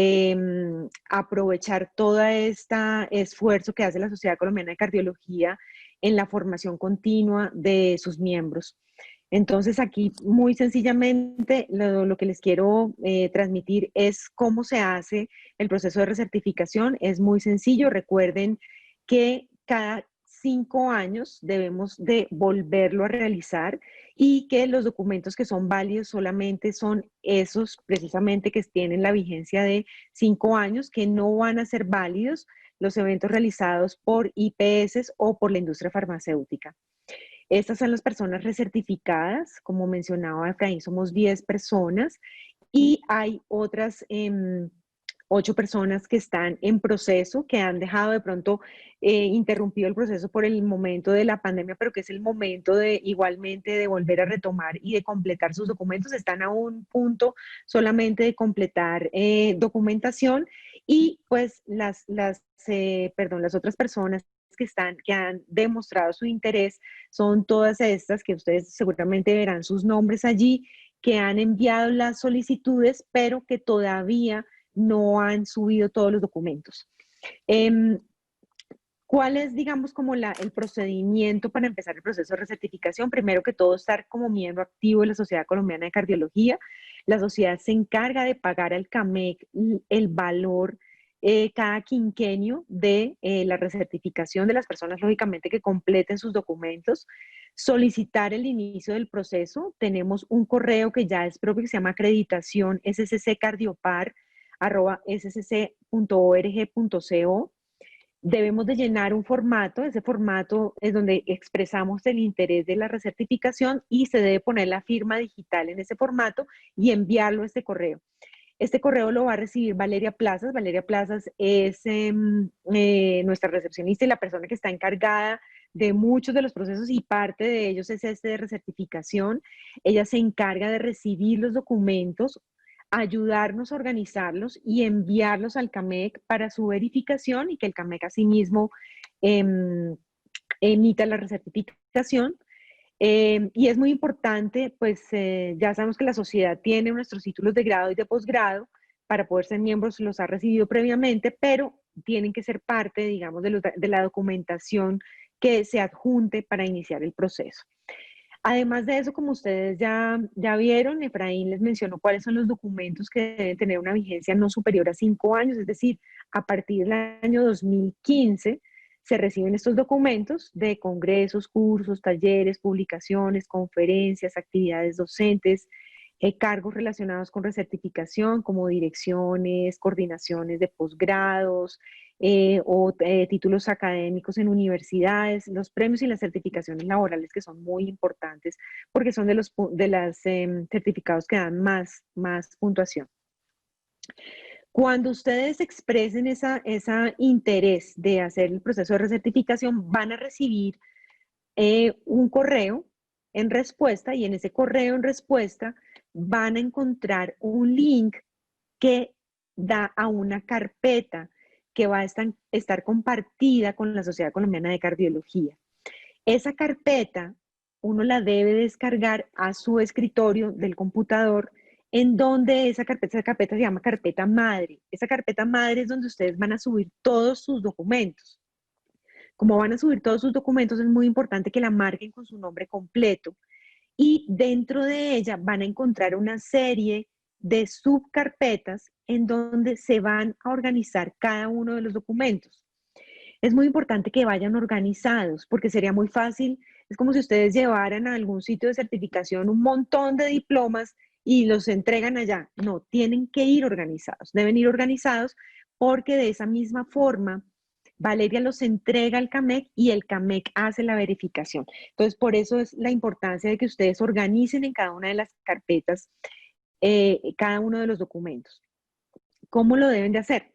aprovechar todo este esfuerzo que hace la Sociedad Colombiana de Cardiología en la formación continua de sus miembros. Entonces aquí muy sencillamente lo que les quiero transmitir es cómo se hace el proceso de recertificación. Es muy sencillo. Recuerden que cada 5 años debemos de volverlo a realizar y que los documentos que son válidos solamente son esos precisamente que tienen la vigencia de 5 años, que no van a ser válidos los eventos realizados por IPS o por la industria farmacéutica. Estas son las personas recertificadas, como mencionaba Efraín, somos 10 personas y hay otras 8 personas que están en proceso, que han dejado de pronto interrumpido el proceso por el momento de la pandemia, pero que es el momento de igualmente de volver a retomar y de completar sus documentos. Están a un punto solamente de completar documentación y pues las otras personas que han demostrado su interés son todas estas que ustedes seguramente verán sus nombres allí, que han enviado las solicitudes, pero que todavía no han subido todos los documentos. ¿Cuál es, digamos, como el procedimiento para empezar el proceso de recertificación? Primero que todo, estar como miembro activo de la Sociedad Colombiana de Cardiología. La sociedad se encarga de pagar al CAMEC el valor cada quinquenio de la recertificación de las personas, lógicamente, que completen sus documentos. Solicitar el inicio del proceso. Tenemos un correo que ya es propio, que se llama acreditación sccardiopar@scc.org.co. Debemos de llenar un formato, ese formato es donde expresamos el interés de la recertificación y se debe poner la firma digital en ese formato y enviarlo a este correo. Este correo lo va a recibir Valeria Plazas. Valeria Plazas es nuestra recepcionista y la persona que está encargada de muchos de los procesos y parte de ellos es este de recertificación. Ella se encarga de recibir los documentos, ayudarnos a organizarlos y enviarlos al CAMEC para su verificación y que el CAMEC asimismo emita la recertificación. Y es muy importante, pues ya sabemos que la sociedad tiene nuestros títulos de grado y de posgrado, para poder ser miembros los ha recibido previamente, pero tienen que ser parte, digamos, de la documentación que se adjunte para iniciar el proceso. Además de eso, como ustedes ya vieron, Efraín les mencionó cuáles son los documentos que deben tener una vigencia no superior a 5 años, es decir, a partir del año 2015 se reciben estos documentos de congresos, cursos, talleres, publicaciones, conferencias, actividades docentes, cargos relacionados con recertificación como direcciones, coordinaciones de posgrados o títulos académicos en universidades, los premios y las certificaciones laborales que son muy importantes porque son de los certificados que dan más puntuación. Cuando ustedes expresen ese interés de hacer el proceso de recertificación, van a recibir un correo en respuesta y en ese correo en respuesta van a encontrar un link que da a una carpeta que va a estar compartida con la Sociedad Colombiana de Cardiología. Esa carpeta uno la debe descargar a su escritorio del computador, en donde esa carpeta se llama carpeta madre. Esa carpeta madre es donde ustedes van a subir todos sus documentos. Como van a subir todos sus documentos, es muy importante que la marquen con su nombre completo. Y dentro de ella van a encontrar una serie de subcarpetas en donde se van a organizar cada uno de los documentos. Es muy importante que vayan organizados porque sería muy fácil, es como si ustedes llevaran a algún sitio de certificación un montón de diplomas y los entregan allá. No, tienen que ir organizados, deben ir organizados porque de esa misma forma Valeria los entrega al CAMEC y el CAMEC hace la verificación. Entonces, por eso es la importancia de que ustedes organicen en cada una de las carpetas cada uno de los documentos. ¿Cómo lo deben de hacer?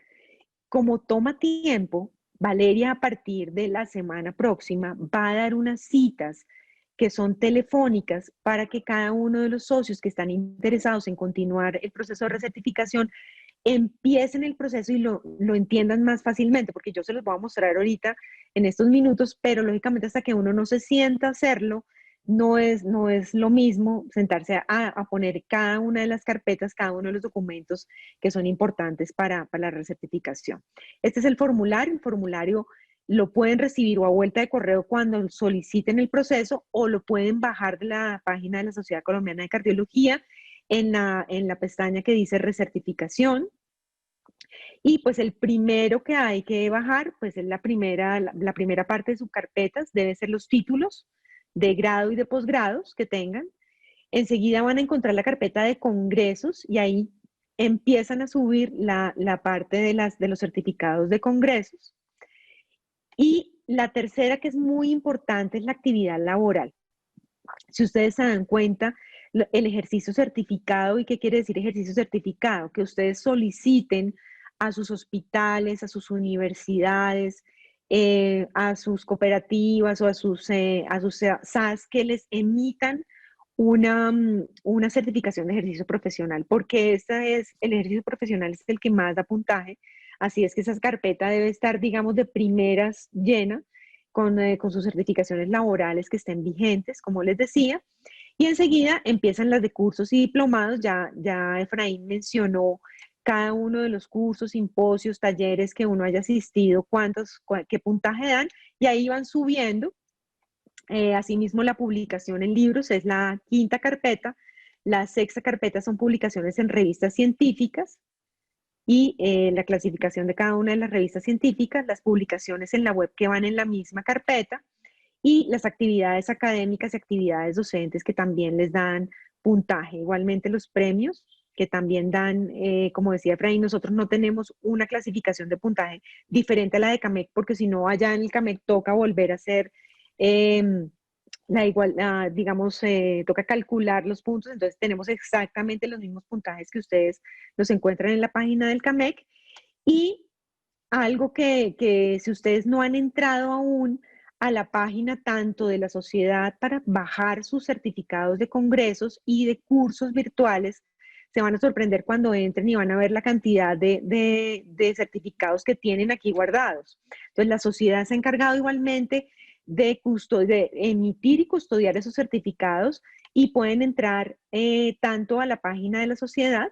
Como toma tiempo, Valeria a partir de la semana próxima va a dar unas citas que son telefónicas para que cada uno de los socios que están interesados en continuar el proceso de recertificación empiecen el proceso y lo entiendan más fácilmente, porque yo se los voy a mostrar ahorita en estos minutos, pero lógicamente hasta que uno no se sienta a hacerlo, no es lo mismo sentarse a poner cada una de las carpetas, cada uno de los documentos que son importantes para la recertificación. Este es el formulario lo pueden recibir o a vuelta de correo cuando soliciten el proceso, o lo pueden bajar de la página de la Sociedad Colombiana de Cardiología en la pestaña que dice recertificación. Y pues el primero que hay que bajar, pues es la primera parte de sus carpetas, debe ser los títulos de grado y de posgrados que tengan. Enseguida van a encontrar la carpeta de congresos y ahí empiezan a subir la parte de los certificados de congresos. Y la tercera, que es muy importante, es la actividad laboral. Si ustedes se dan cuenta, el ejercicio certificado, ¿y qué quiere decir ejercicio certificado? Que ustedes soliciten a sus hospitales, a sus universidades, a sus cooperativas o a sus SAS que les emitan una certificación de ejercicio profesional, porque el ejercicio profesional es el que más da puntaje. Así es que esa carpeta debe estar, digamos, de primeras llena con sus certificaciones laborales que estén vigentes, como les decía. Y enseguida empiezan las de cursos y diplomados. Ya Efraín mencionó cada uno de los cursos, simposios, talleres que uno haya asistido, qué puntaje dan, y ahí van subiendo. Asimismo, la publicación en libros es la quinta carpeta. La sexta carpeta son publicaciones en revistas científicas y la clasificación de cada una de las revistas científicas, las publicaciones en la web que van en la misma carpeta y las actividades académicas y actividades docentes que también les dan puntaje. Igualmente los premios que también dan, como decía Efraín, nosotros no tenemos una clasificación de puntaje diferente a la de CAMEC, porque si no, allá en el CAMEC toca volver a hacer digamos, toca calcular los puntos. Entonces tenemos exactamente los mismos puntajes que ustedes los encuentran en la página del CAMEC. Y algo que si ustedes no han entrado aún a la página tanto de la sociedad para bajar sus certificados de congresos y de cursos virtuales, se van a sorprender cuando entren y van a ver la cantidad de certificados que tienen aquí guardados. Entonces la sociedad se ha encargado igualmente de emitir y custodiar esos certificados, y pueden entrar tanto a la página de la sociedad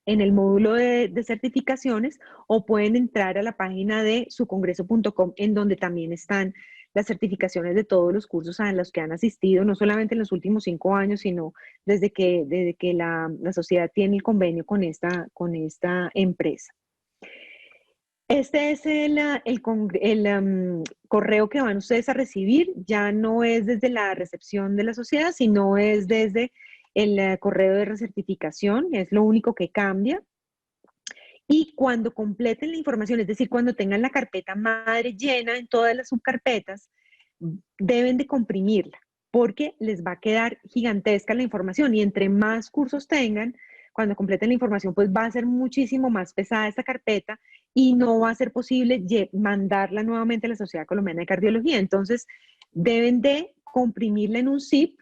en el módulo de certificaciones, o pueden entrar a la página de sucongreso.com, en donde también están las certificaciones de todos los cursos a los que han asistido, no solamente en los últimos 5 años, sino desde que la sociedad tiene el convenio con esta empresa. Este es el correo que van ustedes a recibir. Ya no es desde la recepción de la sociedad, sino es desde el correo de recertificación. Es lo único que cambia. Y cuando completen la información, es decir, cuando tengan la carpeta madre llena en todas las subcarpetas, deben de comprimirla, porque les va a quedar gigantesca la información, y entre más cursos tengan, cuando completen la información, pues va a ser muchísimo más pesada esta carpeta y no va a ser posible mandarla nuevamente a la Sociedad Colombiana de Cardiología. Entonces, deben de comprimirla en un zip,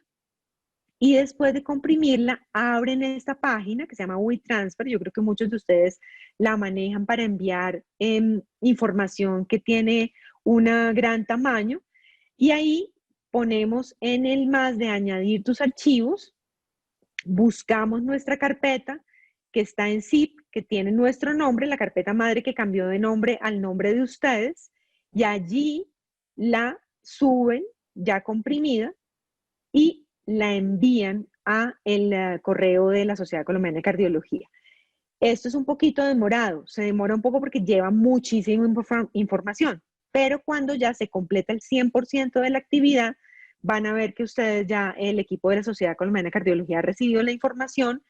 y después de comprimirla, abren esta página que se llama WeTransfer. Yo creo que muchos de ustedes la manejan para enviar información que tiene un gran tamaño, y ahí ponemos en el más de añadir tus archivos, buscamos nuestra carpeta que está en zip, que tiene nuestro nombre, la carpeta madre que cambió de nombre al nombre de ustedes, y allí la suben ya comprimida y la envían a el correo de la Sociedad Colombiana de Cardiología. Esto es un poquito demorado, se demora un poco porque lleva muchísima información, pero cuando ya se completa el 100% de la actividad, van a ver que ustedes ya, el equipo de la Sociedad Colombiana de Cardiología ha recibido la información.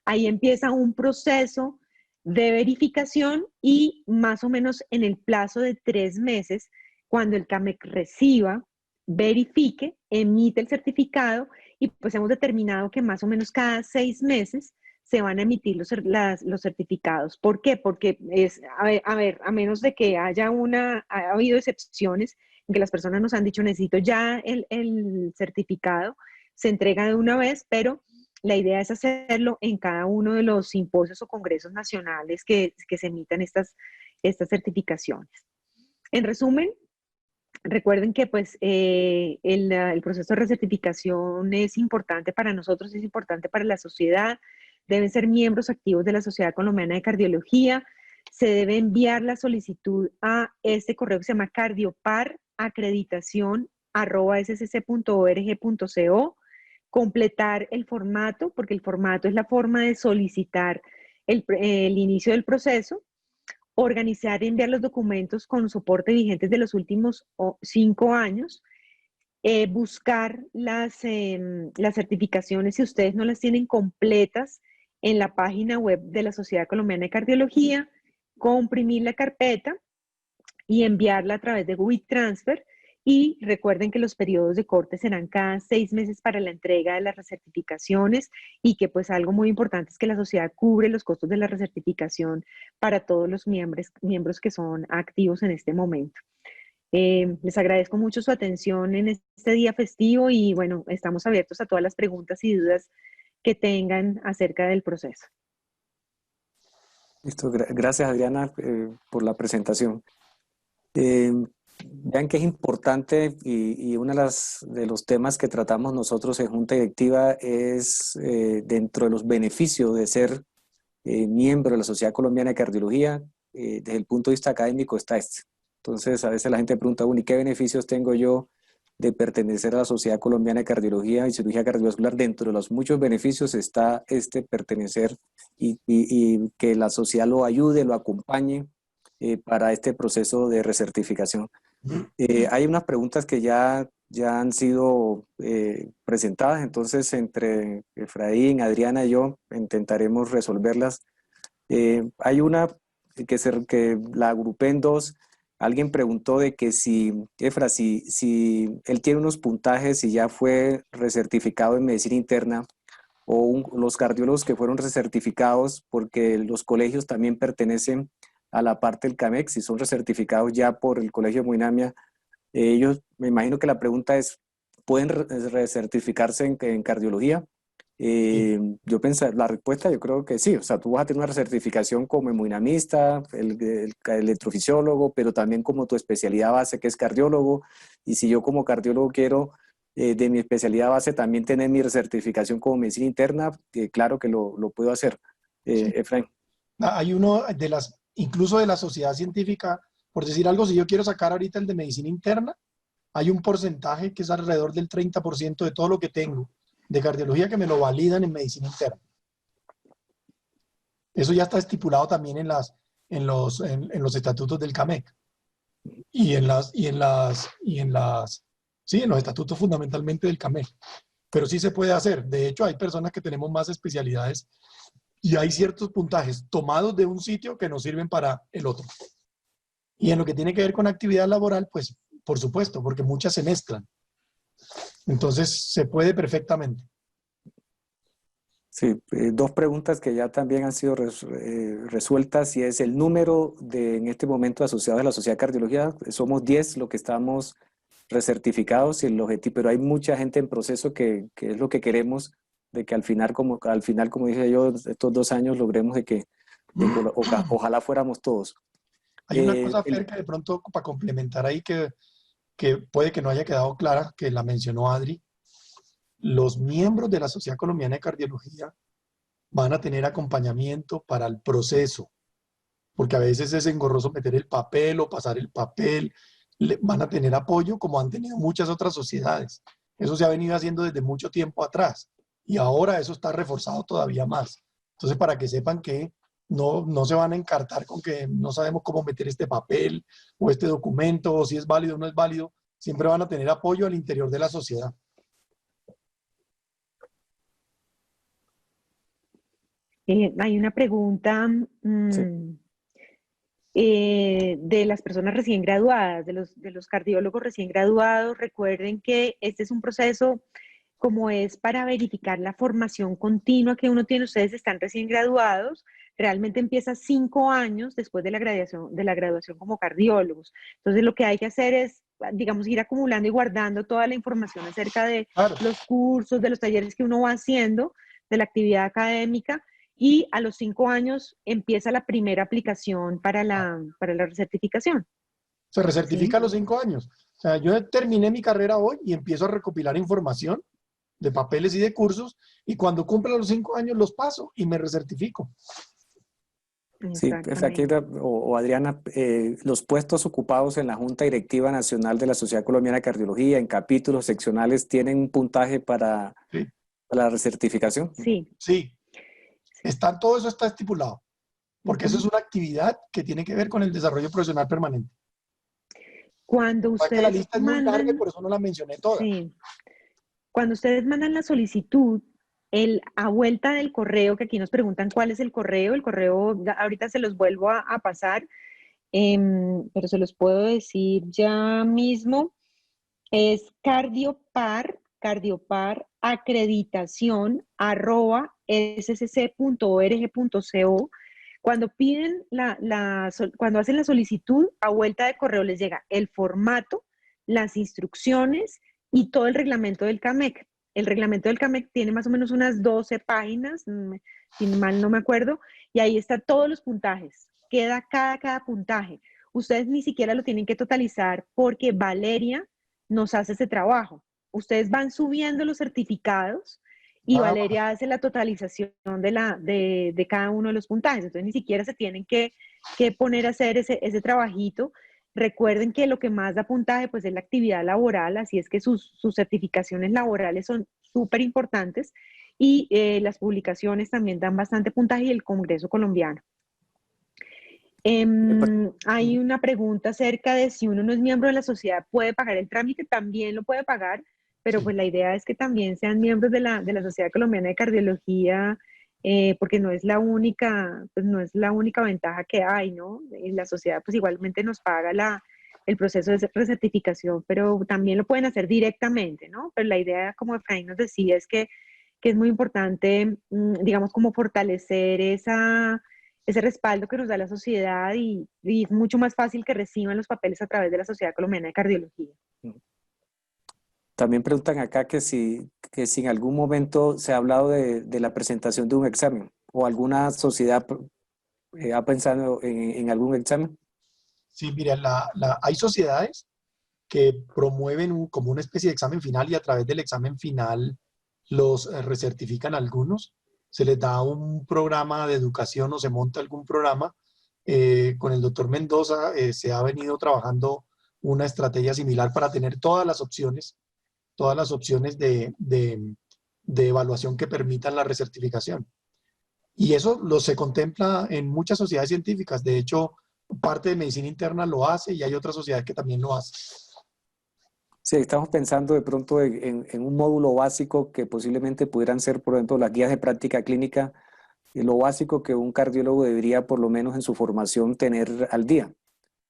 Ahí empieza un proceso de verificación, y más o menos en el plazo de 3 meses, cuando el CAMEC reciba, verifique, emite el certificado, y pues hemos determinado que más o menos cada 6 meses se van a emitir los certificados. ¿Por qué? Porque a menos de que ha habido excepciones en que las personas nos han dicho necesito ya el certificado, se entrega de una vez, pero la idea es hacerlo en cada uno de los simposios o congresos nacionales que se emitan estas certificaciones. En resumen, recuerden que pues, el proceso de recertificación es importante para nosotros, es importante para la sociedad. Deben ser miembros activos de la Sociedad Colombiana de Cardiología. se debe enviar la solicitud a este correo que se llama cardioparacreditación@scc.org.co, completar el formato, porque el formato es la forma de solicitar el inicio del proceso, organizar y enviar los documentos con soporte vigentes de los últimos 5 años, buscar las certificaciones si ustedes no las tienen completas en la página web de la Sociedad Colombiana de Cardiología, comprimir la carpeta y enviarla a través de WeTransfer. Y recuerden que los periodos de corte serán cada 6 meses para la entrega de las recertificaciones y que pues algo muy importante es que la sociedad cubre los costos de la recertificación para todos los miembros que son activos en este momento. Les agradezco mucho su atención en este día festivo y bueno, estamos abiertos a todas las preguntas y dudas que tengan acerca del proceso. Listo, gracias Adriana por la presentación. Vean que es importante y uno de los temas que tratamos nosotros en Junta Directiva es dentro de los beneficios de ser miembro de la Sociedad Colombiana de Cardiología, desde el punto de vista académico está este. Entonces a veces la gente pregunta, ¿y qué beneficios tengo yo de pertenecer a la Sociedad Colombiana de Cardiología y Cirugía Cardiovascular? Dentro de los muchos beneficios está pertenecer y que la sociedad lo ayude, lo acompañe para este proceso de recertificación. Hay unas preguntas que ya han sido presentadas, entonces entre Efraín, Adriana y yo intentaremos resolverlas. Hay una que la agrupé en dos. Alguien preguntó de que si él tiene unos puntajes y ya fue recertificado en medicina interna, o los cardiólogos que fueron recertificados porque los colegios también pertenecen a la parte del CAMEC, si son recertificados ya por el Colegio de Hemodinamia, ellos, me imagino que la pregunta es, ¿pueden recertificarse en cardiología? Yo pensé, la respuesta yo creo que sí, o sea, tú vas a tener una recertificación como hemodinamista, el electrofisiólogo, pero también como tu especialidad base que es cardiólogo, y si yo como cardiólogo quiero de mi especialidad base también tener mi recertificación como medicina interna, claro que lo puedo hacer. Efraín. Hay uno incluso de la sociedad científica, por decir algo, si yo quiero sacar ahorita el de medicina interna, hay un porcentaje que es alrededor del 30% de todo lo que tengo de cardiología que me lo validan en medicina interna. Eso ya está estipulado también en los estatutos del CAMEC y en los estatutos fundamentalmente del CAMEC. Pero sí se puede hacer. De hecho, hay personas que tenemos más especialidades y hay ciertos puntajes tomados de un sitio que nos sirven para el otro. Y en lo que tiene que ver con actividad laboral, pues, por supuesto, porque muchas se mezclan. Entonces, se puede perfectamente. Sí, dos preguntas que ya también han sido resueltas, y es el número en este momento asociados a la Sociedad de Cardiología. Somos 10 los que estamos recertificados y el objetivo, pero hay mucha gente en proceso que es lo que queremos, de que al final, como dije yo, estos 2 años logremos de que ojalá fuéramos todos. Hay una cosa, Fer, que de pronto para complementar ahí que puede que no haya quedado clara, que la mencionó Adri. Los miembros de la Sociedad Colombiana de Cardiología van a tener acompañamiento para el proceso, porque a veces es engorroso meter el papel o pasar el papel. Van a tener apoyo como han tenido muchas otras sociedades. Eso se ha venido haciendo desde mucho tiempo atrás y ahora eso está reforzado todavía más. Entonces, para que sepan que no se van a encartar con que no sabemos cómo meter este papel o este documento, o si es válido o no es válido, siempre van a tener apoyo al interior de la sociedad. Hay una pregunta de las personas recién graduadas, de los cardiólogos recién graduados. Recuerden que este es un proceso como es para verificar la formación continua que uno tiene. Ustedes están recién graduados, realmente empieza 5 años después de la graduación como cardiólogos. Entonces lo que hay que hacer es, digamos, ir acumulando y guardando toda la información acerca de los cursos, de los talleres que uno va haciendo, de la actividad académica, y a los 5 años empieza la primera aplicación para la recertificación. Se recertifica a los 5 años. O sea, yo terminé mi carrera hoy y empiezo a recopilar información de papeles y de cursos, y cuando cumpla los 5 años los paso y me recertifico. Sí, Exactamente. o Adriana, los puestos ocupados en la Junta Directiva Nacional de la Sociedad Colombiana de Cardiología, en capítulos seccionales, ¿tienen un puntaje para Sí, la recertificación? Sí. sí, todo eso está estipulado, porque eso es Ujú. una actividad que tiene que ver con el desarrollo profesional permanente. Cuando Es que la ustedes lista es muy larga y mandan, por eso no la mencioné toda. sí, cuando ustedes mandan la solicitud, a vuelta del correo, que aquí nos preguntan cuál es el correo ahorita se los vuelvo a pasar, pero se los puedo decir ya mismo, es cardiopar acreditación @scc.org.co. Cuando piden cuando hacen la solicitud, a vuelta de correo les llega el formato, las instrucciones y todo el reglamento del CAMEC. El reglamento del CAMEC tiene más o menos unas 12 páginas, si mal no me acuerdo, y ahí está todos los puntajes. Queda cada puntaje. Ustedes ni siquiera lo tienen que totalizar porque Valeria nos hace ese trabajo. Ustedes van subiendo los certificados y Nada Valeria más. hace la totalización de cada uno de los puntajes. Entonces ni siquiera se tienen que poner a hacer ese trabajito. Recuerden que lo que más da puntaje pues es la actividad laboral, así es que sus certificaciones laborales son súper importantes y las publicaciones también dan bastante puntaje y el Congreso colombiano. Hay una pregunta acerca de si uno no es miembro de la sociedad, ¿puede pagar el trámite? También lo puede pagar, pero Sí. pues la idea es que también sean miembros de la Sociedad Colombiana de Cardiología, porque no es la única, pues no es la única ventaja que hay, ¿no? Y la sociedad pues igualmente nos paga el proceso de recertificación, pero también lo pueden hacer directamente, ¿no? Pero la idea, como Efraín nos decía, es que es muy importante, digamos, como fortalecer ese respaldo que nos da la sociedad y es mucho más fácil que reciban los papeles a través de la Sociedad Colombiana de Cardiología. También preguntan acá que si en algún momento se ha hablado de la presentación de un examen o alguna sociedad ha pensado en algún examen. Sí, mira, hay sociedades que promueven como una especie de examen final y a través del examen final los recertifican algunos. Se les da un programa de educación o se monta algún programa. Con el doctor Mendoza se ha venido trabajando una estrategia similar para tener todas las opciones de evaluación que permitan la recertificación. Y eso se contempla en muchas sociedades científicas. De hecho, parte de medicina interna lo hace y hay otras sociedades que también lo hacen. Sí, estamos pensando de pronto en un módulo básico que posiblemente pudieran ser, por ejemplo, las guías de práctica clínica, lo básico que un cardiólogo debería por lo menos en su formación tener al día.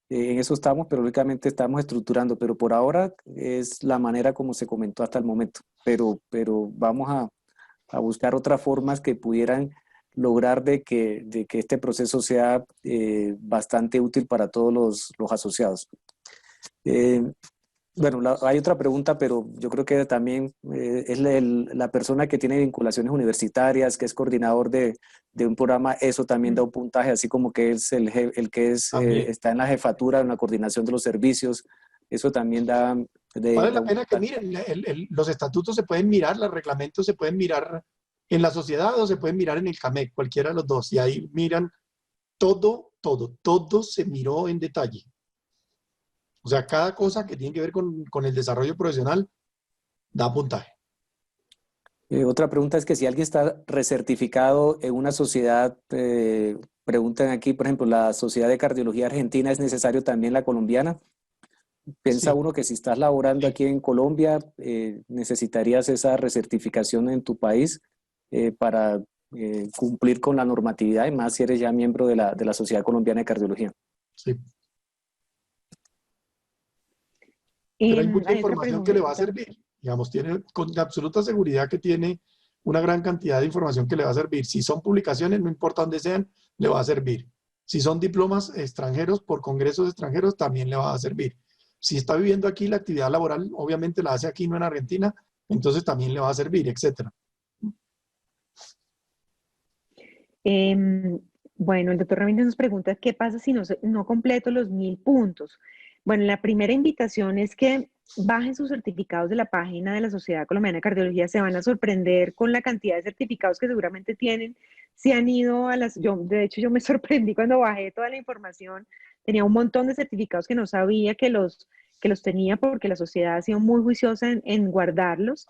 En eso estamos, pero lógicamente estamos estructurando, pero por ahora es la manera como se comentó hasta el momento, pero vamos a buscar otras formas que pudieran lograr de que este proceso sea bastante útil para todos los asociados. Eh, bueno, hay otra pregunta, pero yo creo que también es la persona que tiene vinculaciones universitarias, que es coordinador de un programa, eso también da un puntaje, así como que es el que También. está en la jefatura, en la coordinación de los servicios, eso también Vale da la un pena que puntaje. miren, los estatutos se pueden mirar, los reglamentos se pueden mirar en la sociedad o se pueden mirar en el CAMEC, cualquiera de los dos, y ahí miran todo se miró en detalle. O sea, cada cosa que tiene que ver con el desarrollo profesional da puntaje. Otra pregunta es que si alguien está recertificado en una sociedad, preguntan aquí, por ejemplo, la Sociedad de Cardiología Argentina, ¿es necesario también la colombiana? Piensa Sí, uno que si estás laborando sí. aquí en Colombia, necesitarías esa recertificación en tu país para cumplir con la normatividad y más si eres ya miembro de la Sociedad Colombiana de Cardiología. Sí. Pero hay mucha Hay otra información que le va a pregunta. servir. Digamos, tiene con absoluta seguridad que tiene una gran cantidad de información que le va a servir. Si son publicaciones, no importa dónde sean, le va a servir. Si son diplomas extranjeros por congresos extranjeros, también le va a servir. Si está viviendo aquí, la actividad laboral obviamente la hace aquí, no en Argentina, entonces también le va a servir, etcétera. Bueno, el doctor Ramírez nos pregunta qué pasa si no completo los 1000 puntos. Bueno, la primera invitación es que bajen sus certificados de la página de la Sociedad Colombiana de Cardiología. Se van a sorprender con la cantidad de certificados que seguramente tienen. Si han ido a las... de hecho, yo me sorprendí cuando bajé toda la información. Tenía un montón de certificados que no sabía que los tenía porque la sociedad ha sido muy juiciosa en guardarlos.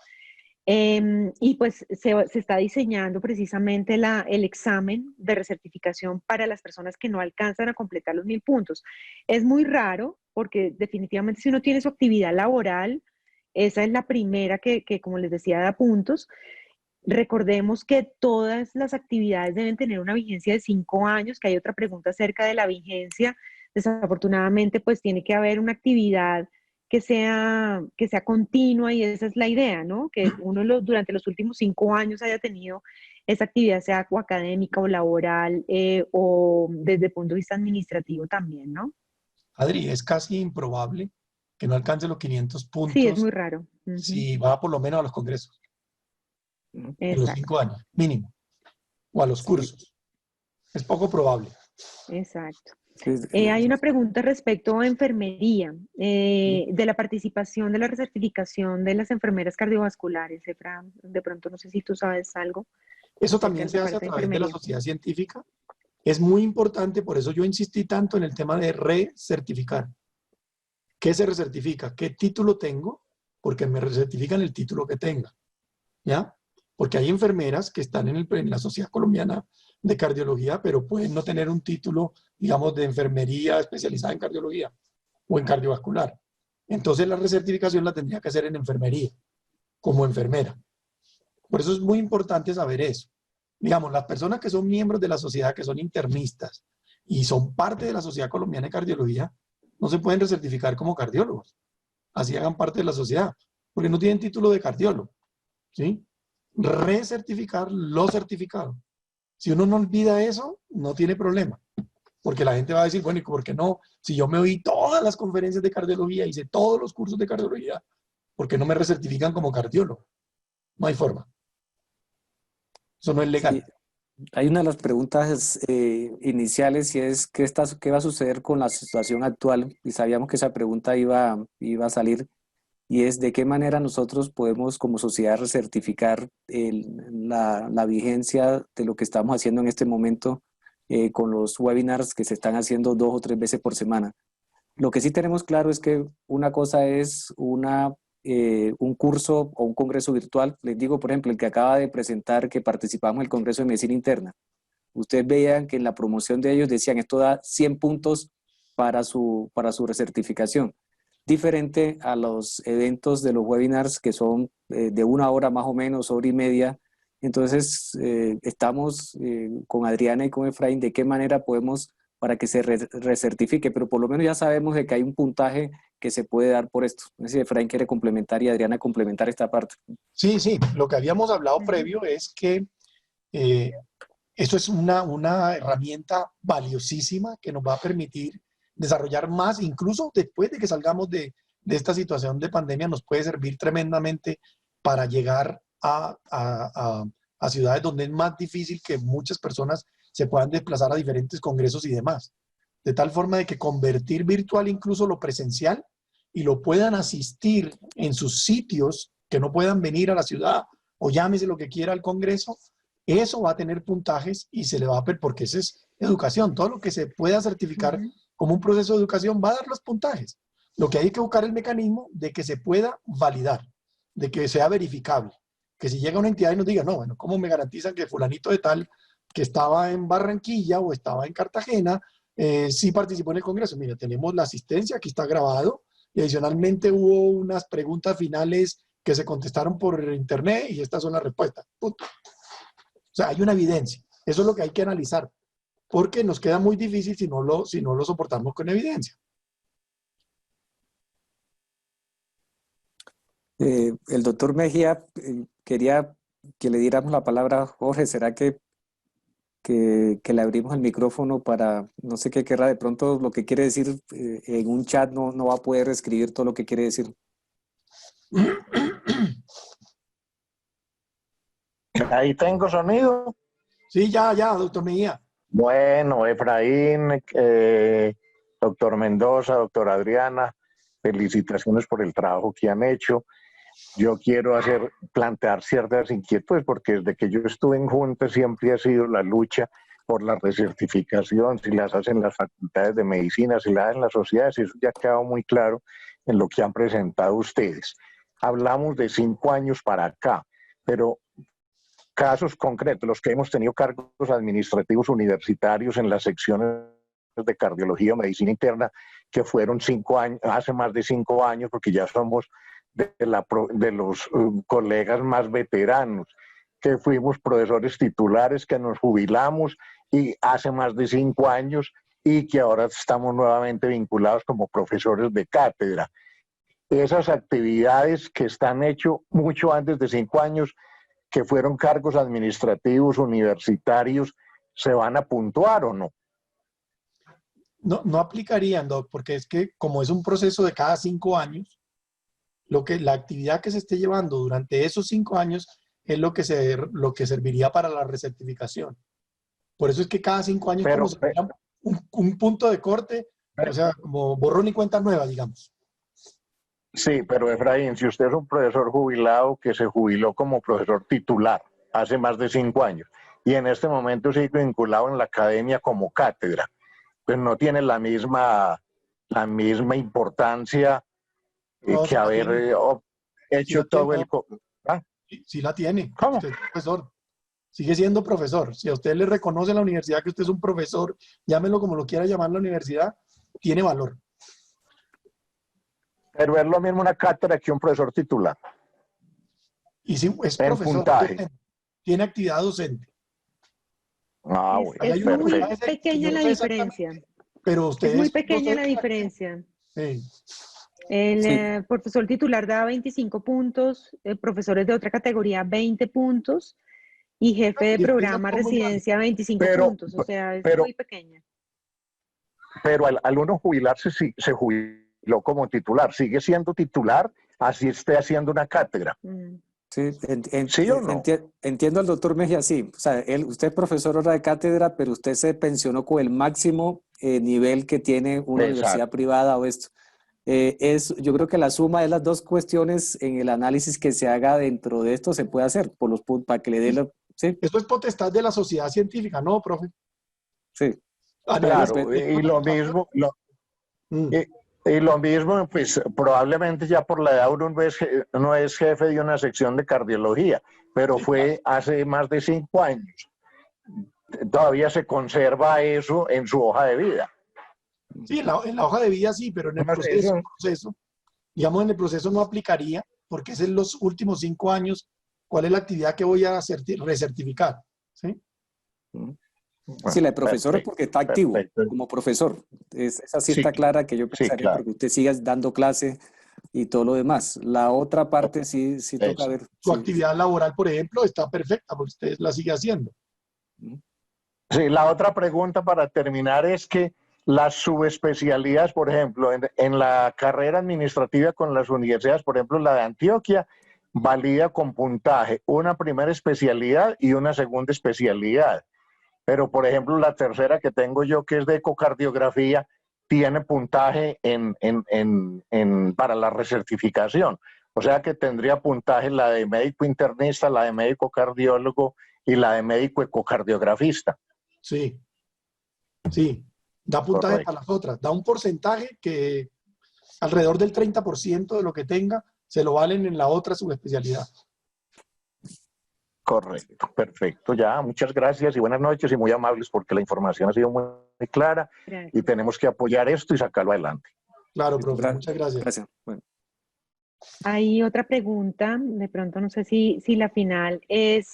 Y pues se está diseñando precisamente el examen de recertificación para las personas que no alcanzan a completar los 1000 puntos. Es muy raro porque definitivamente si uno tiene su actividad laboral, esa es la primera que como les decía, da puntos. Recordemos que todas las actividades deben tener una vigencia de 5 años, que hay otra pregunta acerca de la vigencia. Desafortunadamente, pues tiene que haber una actividad que sea continua y esa es la idea, ¿no? Que uno durante los últimos 5 años haya tenido esa actividad, sea o académica o laboral o desde el punto de vista administrativo también, ¿no? Adri, es casi improbable que no alcance los 500 Sí, es puntos muy raro. si va por lo menos a los congresos, en los 5 Exacto, años, mínimo, o a los Sí, cursos. Es poco probable. exacto. sí, Hay una pregunta respecto a enfermería, de la participación de la recertificación de las enfermeras cardiovasculares. Efra, de pronto no sé si tú sabes algo Eso acerca de también se esa hace a parte de través de la enfermería. sociedad científica. Es muy importante, por eso yo insistí tanto en el tema de recertificar. ¿Qué se recertifica? ¿Qué título tengo? Porque me recertifican el título que tenga, ¿ya? Porque hay enfermeras que están en la Sociedad Colombiana de Cardiología, pero pueden no tener un título, digamos, de enfermería especializada en cardiología o en cardiovascular. Entonces la recertificación la tendría que hacer en enfermería, como enfermera. Por eso es muy importante saber eso. Digamos, las personas que son miembros de la sociedad, que son internistas y son parte de la Sociedad Colombiana de Cardiología, no se pueden recertificar como cardiólogos. Así hagan parte de la sociedad, porque no tienen título de cardiólogo, ¿sí? Recertificar los certificados. Si uno no olvida eso, no tiene problema. Porque la gente va a decir, bueno, ¿y por qué no? Si yo me oí todas las conferencias de cardiología, hice todos los cursos de cardiología, ¿por qué no me recertifican como cardiólogo? No hay forma. Eso no es legal. sí. Hay una de las preguntas iniciales y es ¿qué va a suceder con la situación actual? Y sabíamos que esa pregunta iba a salir y es ¿de qué manera nosotros podemos como sociedad recertificar la vigencia de lo que estamos haciendo en este momento con los webinars que se están haciendo 2 o 3 veces por semana? Lo que sí tenemos claro es que una cosa es un curso o un congreso virtual. Les digo, por ejemplo, el que acaba de presentar que participamos en el Congreso de Medicina Interna. Ustedes veían que en la promoción de ellos decían esto da 100 puntos para su recertificación. Diferente a los eventos de los webinars que son de 1 hora más o menos, hora y media. Entonces, estamos con Adriana y con Efraín de qué manera podemos para que se recertifique, pero por lo menos ya sabemos de que hay un puntaje que se puede dar por esto. No sé si Efraín quiere complementar y Adriana complementar esta parte. Sí, sí. Lo que habíamos hablado previo es que eso es una herramienta valiosísima que nos va a permitir desarrollar más, incluso después de que salgamos de esta situación de pandemia, nos puede servir tremendamente para llegar a ciudades donde es más difícil que muchas personas se puedan desplazar a diferentes congresos y demás. De tal forma de que convertir virtual incluso lo presencial y lo puedan asistir en sus sitios, que no puedan venir a la ciudad o llámese lo que quiera al congreso, eso va a tener puntajes y se le va a ver, porque eso es educación. Todo lo que se pueda certificar como un proceso de educación va a dar los puntajes. Lo que hay que buscar es el mecanismo de que se pueda validar, de que sea verificable. Que si llega una entidad y nos diga, no, bueno, ¿cómo me garantizan que fulanito de tal que estaba en Barranquilla o estaba en Cartagena sí participó en el Congreso? Mira, tenemos la asistencia, aquí está grabado, y adicionalmente hubo unas preguntas finales que se contestaron por internet y estas son las respuestas. Punto. O sea, hay una evidencia. Eso es lo que hay que analizar, porque nos queda muy difícil si no lo soportamos con evidencia. El doctor Mejía quería que le diéramos la palabra a Jorge. ¿Será que le abrimos el micrófono para, no sé qué querrá, de pronto lo que quiere decir en un chat no va a poder escribir todo lo que quiere decir? Ahí tengo sonido. Sí, ya, doctor Mejía. Bueno, Efraín, Doctor Mendoza, doctora Adriana, felicitaciones por el trabajo que han hecho. Yo quiero plantear ciertas inquietudes, porque desde que yo estuve en Junta siempre ha sido la lucha por la recertificación, si las hacen las facultades de medicina, si las hacen las sociedades, y eso ya ha quedado muy claro en lo que han presentado ustedes. Hablamos de 5 años para acá, pero casos concretos, los que hemos tenido cargos administrativos universitarios en las secciones de cardiología o medicina interna, que fueron 5 años, hace más de 5 años, porque ya somos de los colegas más veteranos, que fuimos profesores titulares, que nos jubilamos y hace más de 5 años, y que ahora estamos nuevamente vinculados como profesores de cátedra. Esas actividades que están hechas mucho antes de 5 años, que fueron cargos administrativos universitarios, ¿se van a puntuar o no? No, no aplicarían, Doc, porque es que como es un proceso de cada 5 años, la actividad que se esté llevando durante esos 5 años es lo que serviría para la recertificación. Por eso es que cada 5 años como si fuera un punto de corte, o sea, como borrón y cuenta nueva, digamos. Sí, pero Efraín, si usted es un profesor jubilado que se jubiló como profesor titular hace más de 5 años y en este momento sigue vinculado en la academia como cátedra, pues no tiene la misma importancia que haber hecho todo el... ¿Ah? Sí la tiene. ¿Cómo? Usted es profesor. Sigue siendo profesor. Si a usted le reconoce en la universidad que usted es un profesor, llámelo como lo quiera llamar la universidad, tiene valor. Pero es lo mismo una cátedra que un profesor titular. Y si es en profesor, puntaje. tiene actividad docente. Ah, bueno, es muy pequeña la diferencia. Pero usted es muy pequeña la diferencia. Sí. El profesor titular da 25 puntos, profesores de otra categoría 20 puntos y jefe de programa residencia 25 puntos. O sea, es muy pequeña. Pero al uno jubilarse, se jubiló como titular. ¿Sigue siendo titular así esté haciendo una cátedra? Sí, ¿Sí o no? Entiendo al doctor Mejía, sí. O sea, usted es profesor ahora de cátedra, pero usted se pensionó con el máximo nivel que tiene una universidad privada o esto. Yo creo que la suma de las dos cuestiones en el análisis que se haga dentro de esto se puede hacer por los puntos para que le dé la... ¿sí? Esto es potestad de la sociedad científica, ¿no, profe? Sí. Claro, y lo mismo... Y lo mismo, pues probablemente ya por la edad uno no es jefe de una sección de cardiología, pero fue hace más de 5 años. Todavía se conserva eso en su hoja de vida. Sí, en la hoja de vida sí, pero en el proceso, digamos, en el proceso no aplicaría, porque es en los últimos 5 años, ¿cuál es la actividad que voy a recertificar? ¿Sí? Sí, la de profesor es porque está activo como profesor. Esa sí está clara, que yo pensaría porque usted siga dando clase y todo lo demás. La otra parte sí toca ver. Su actividad laboral, por ejemplo, está perfecta porque usted la sigue haciendo. Sí, la otra pregunta para terminar es que las subespecialidades, por ejemplo, en la carrera administrativa con las universidades, por ejemplo, la de Antioquia, valida con puntaje una primera especialidad y una segunda especialidad. Pero, por ejemplo, la tercera que tengo yo, que es de ecocardiografía, tiene puntaje para la recertificación. O sea que tendría puntaje la de médico internista, la de médico cardiólogo y la de médico ecocardiografista. Sí, sí. Da puntaje para las otras. Da un porcentaje que alrededor del 30% de lo que tenga se lo valen en la otra subespecialidad. Correcto, perfecto. Ya, muchas gracias y buenas noches y muy amables porque la información ha sido muy clara y tenemos que apoyar esto y sacarlo adelante. Claro, profe. Muchas gracias. Gracias. Bueno. Hay otra pregunta, de pronto no sé si la final es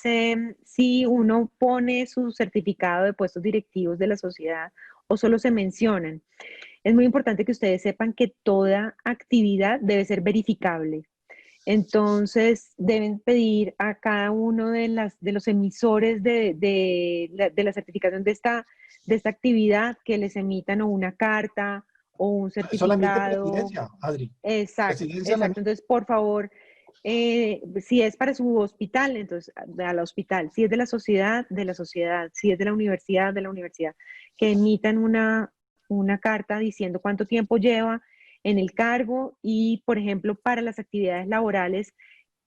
si uno pone su certificado de puestos directivos de la sociedad o solo se mencionan. Es muy importante que ustedes sepan que toda actividad debe ser verificable. Entonces, deben pedir a cada uno de los emisores de la certificación de esta actividad que les emitan o una carta o un certificado. Solamente presidencia, Adri. Exacto. Entonces, por favor, si es para su hospital, entonces al hospital. Si es de la sociedad, de la sociedad. Si es de la universidad, que emitan una carta diciendo cuánto tiempo lleva en el cargo y, por ejemplo, para las actividades laborales,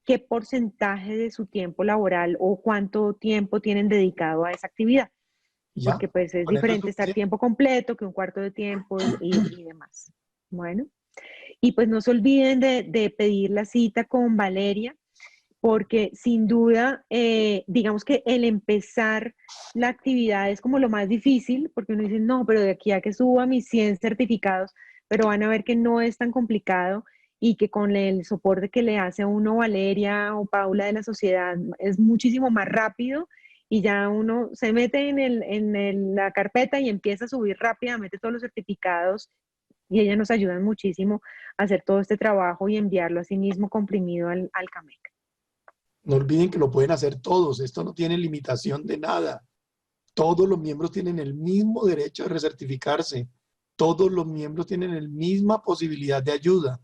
qué porcentaje de su tiempo laboral o cuánto tiempo tienen dedicado a esa actividad. ¿Ya? Porque pues es Con eso diferente estar suficiente. tiempo completo que un cuarto de tiempo y demás. Bueno, y pues no se olviden de pedir la cita con Valeria, porque sin duda, digamos que el empezar la actividad es como lo más difícil, porque uno dice, no, pero de aquí a que suba mis 100 certificados, pero van a ver que no es tan complicado y que con el soporte que le hace a uno Valeria o Paula de la sociedad es muchísimo más rápido y ya uno se mete la carpeta y empieza a subir rápidamente todos los certificados y ellas nos ayudan muchísimo a hacer todo este trabajo y enviarlo a sí mismo comprimido al CAMEC. No olviden que lo pueden hacer todos. Esto no tiene limitación de nada. Todos los miembros tienen el mismo derecho de recertificarse. Todos los miembros tienen la misma posibilidad de ayuda.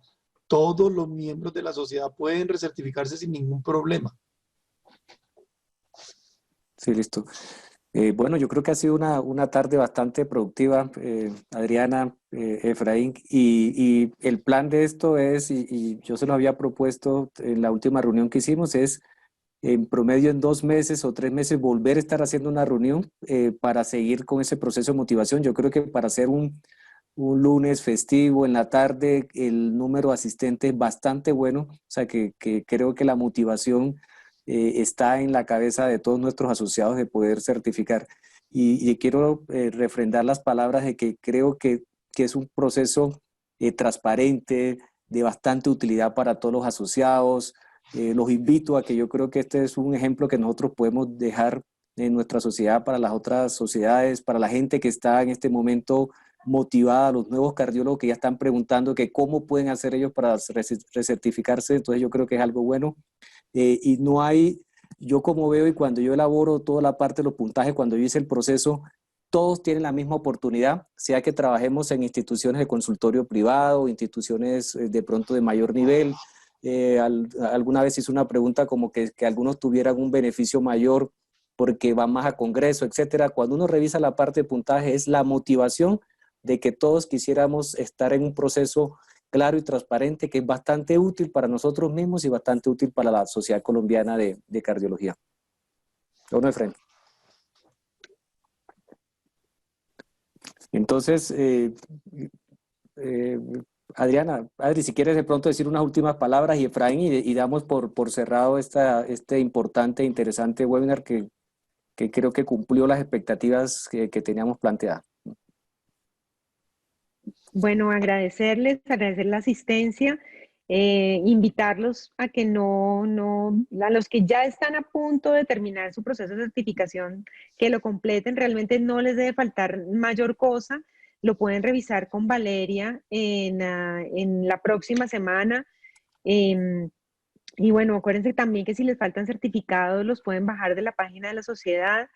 Todos los miembros de la sociedad pueden recertificarse sin ningún problema. Sí, listo. Bueno, yo creo que ha sido una tarde bastante productiva, Adriana, Efraín, y el plan de esto es, y yo se lo había propuesto en la última reunión que hicimos, es en promedio en 2 meses o 3 meses volver a estar haciendo una reunión para seguir con ese proceso de motivación. Yo creo que para hacer un lunes festivo en la tarde, el número de asistentes es bastante bueno, o sea que creo que la motivación está en la cabeza de todos nuestros asociados de poder certificar. Y quiero refrendar las palabras de que creo que es un proceso transparente, de bastante utilidad para todos los asociados. Los invito a que yo creo que este es un ejemplo que nosotros podemos dejar en nuestra sociedad para las otras sociedades, para la gente que está en este momento motivada, los nuevos cardiólogos que ya están preguntando que cómo pueden hacer ellos para recertificarse. Entonces yo creo que es algo bueno. Y no hay, yo como veo y cuando yo elaboro toda la parte de los puntajes, cuando yo hice el proceso, todos tienen la misma oportunidad, sea que trabajemos en instituciones de consultorio privado, instituciones de pronto de mayor nivel. Alguna vez hice una pregunta como que algunos tuvieran un beneficio mayor porque van más a congreso, etcétera. Cuando uno revisa la parte de puntaje es la motivación de que todos quisiéramos estar en un proceso claro y transparente que es bastante útil para nosotros mismos y bastante útil para la Sociedad Colombiana de Cardiología. ¿O no, Efraín? Entonces, Adriana, Adri, si quieres de pronto decir unas últimas palabras y Efraín y damos por cerrado este importante e interesante webinar que creo que cumplió las expectativas que teníamos planteadas. Bueno, agradecer la asistencia, invitarlos a que a los que ya están a punto de terminar su proceso de certificación, que lo completen, realmente no les debe faltar mayor cosa, lo pueden revisar con Valeria en la próxima semana. Y bueno, acuérdense también que si les faltan certificados, los pueden bajar de la página de la sociedad.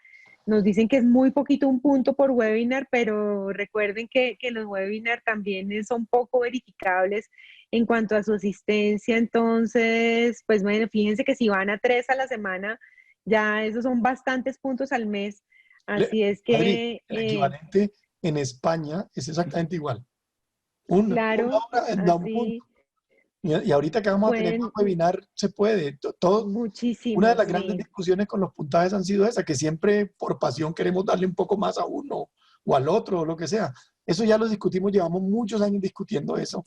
Nos dicen que es muy poquito un punto por webinar, pero recuerden que los webinars también son poco verificables en cuanto a su asistencia. Entonces, pues bueno, fíjense que si van a 3 a la semana, ya esos son bastantes puntos al mes. Así es que... Adri, el equivalente en España es exactamente igual. Una hora da un punto. Y ahorita que vamos a tener un webinar, se puede. Muchísimo. Una de las grandes discusiones con los puntajes han sido esa, que siempre por pasión queremos darle un poco más a uno o al otro o lo que sea. Eso ya lo discutimos, llevamos muchos años discutiendo eso.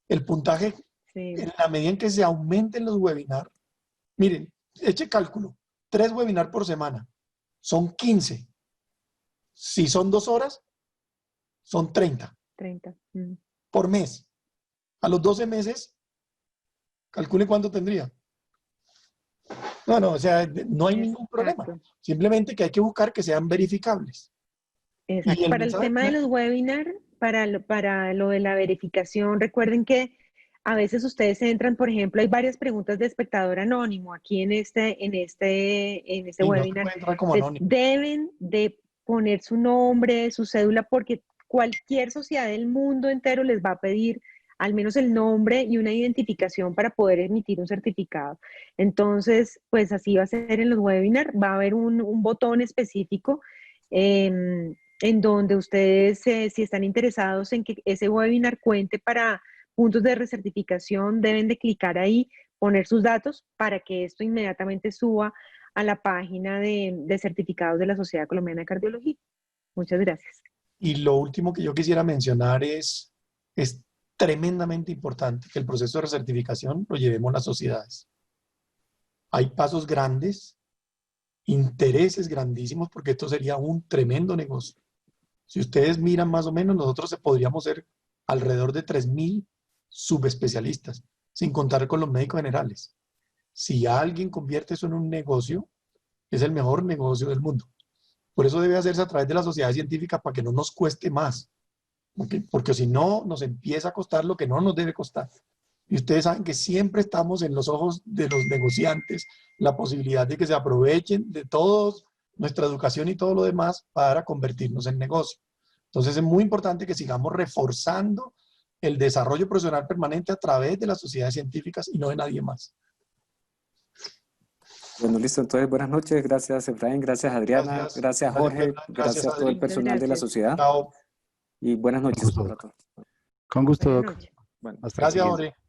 El puntaje, en la medida en que se aumenten los webinars, miren, eche cálculo, 3 webinars por semana, son 15. Si son 2 horas, son 30. 30. Por mes. A los 12 meses, calcule cuánto tendría. No, o sea, no hay ningún problema. Simplemente que hay que buscar que sean verificables. Exacto. Para el tema de los webinars, para lo de la verificación, recuerden que a veces ustedes entran, por ejemplo, hay varias preguntas de espectador anónimo aquí en este webinar. Deben de poner su nombre, su cédula, porque cualquier sociedad del mundo entero les va a pedir al menos el nombre y una identificación para poder emitir un certificado. Entonces, pues así va a ser en los webinars, va a haber un botón específico en donde ustedes, si están interesados en que ese webinar cuente para puntos de recertificación, deben de clicar ahí, poner sus datos para que esto inmediatamente suba a la página de certificados de la Sociedad Colombiana de Cardiología. Muchas gracias. Y lo último que yo quisiera mencionar es tremendamente importante que el proceso de recertificación lo llevemos las sociedades. Hay pasos grandes, intereses grandísimos, porque esto sería un tremendo negocio. Si ustedes miran más o menos, nosotros podríamos ser alrededor de 3.000 subespecialistas, sin contar con los médicos generales. Si alguien convierte eso en un negocio, es el mejor negocio del mundo. Por eso debe hacerse a través de la sociedad científica para que no nos cueste más. Porque si no, nos empieza a costar lo que no nos debe costar. Y ustedes saben que siempre estamos en los ojos de los negociantes, la posibilidad de que se aprovechen de toda nuestra educación y todo lo demás para convertirnos en negocio. Entonces es muy importante que sigamos reforzando el desarrollo profesional permanente a través de las sociedades científicas y no de nadie más. Bueno, listo. Entonces, buenas noches. Gracias, Efraín. Gracias, Adriana. Gracias, Jorge. Gracias a todo el personal de la sociedad. Chao. Y buenas noches para todos. Con gusto, Buenas Doc. noches. Bueno, Hasta la Gracias, siguiente. Jorge.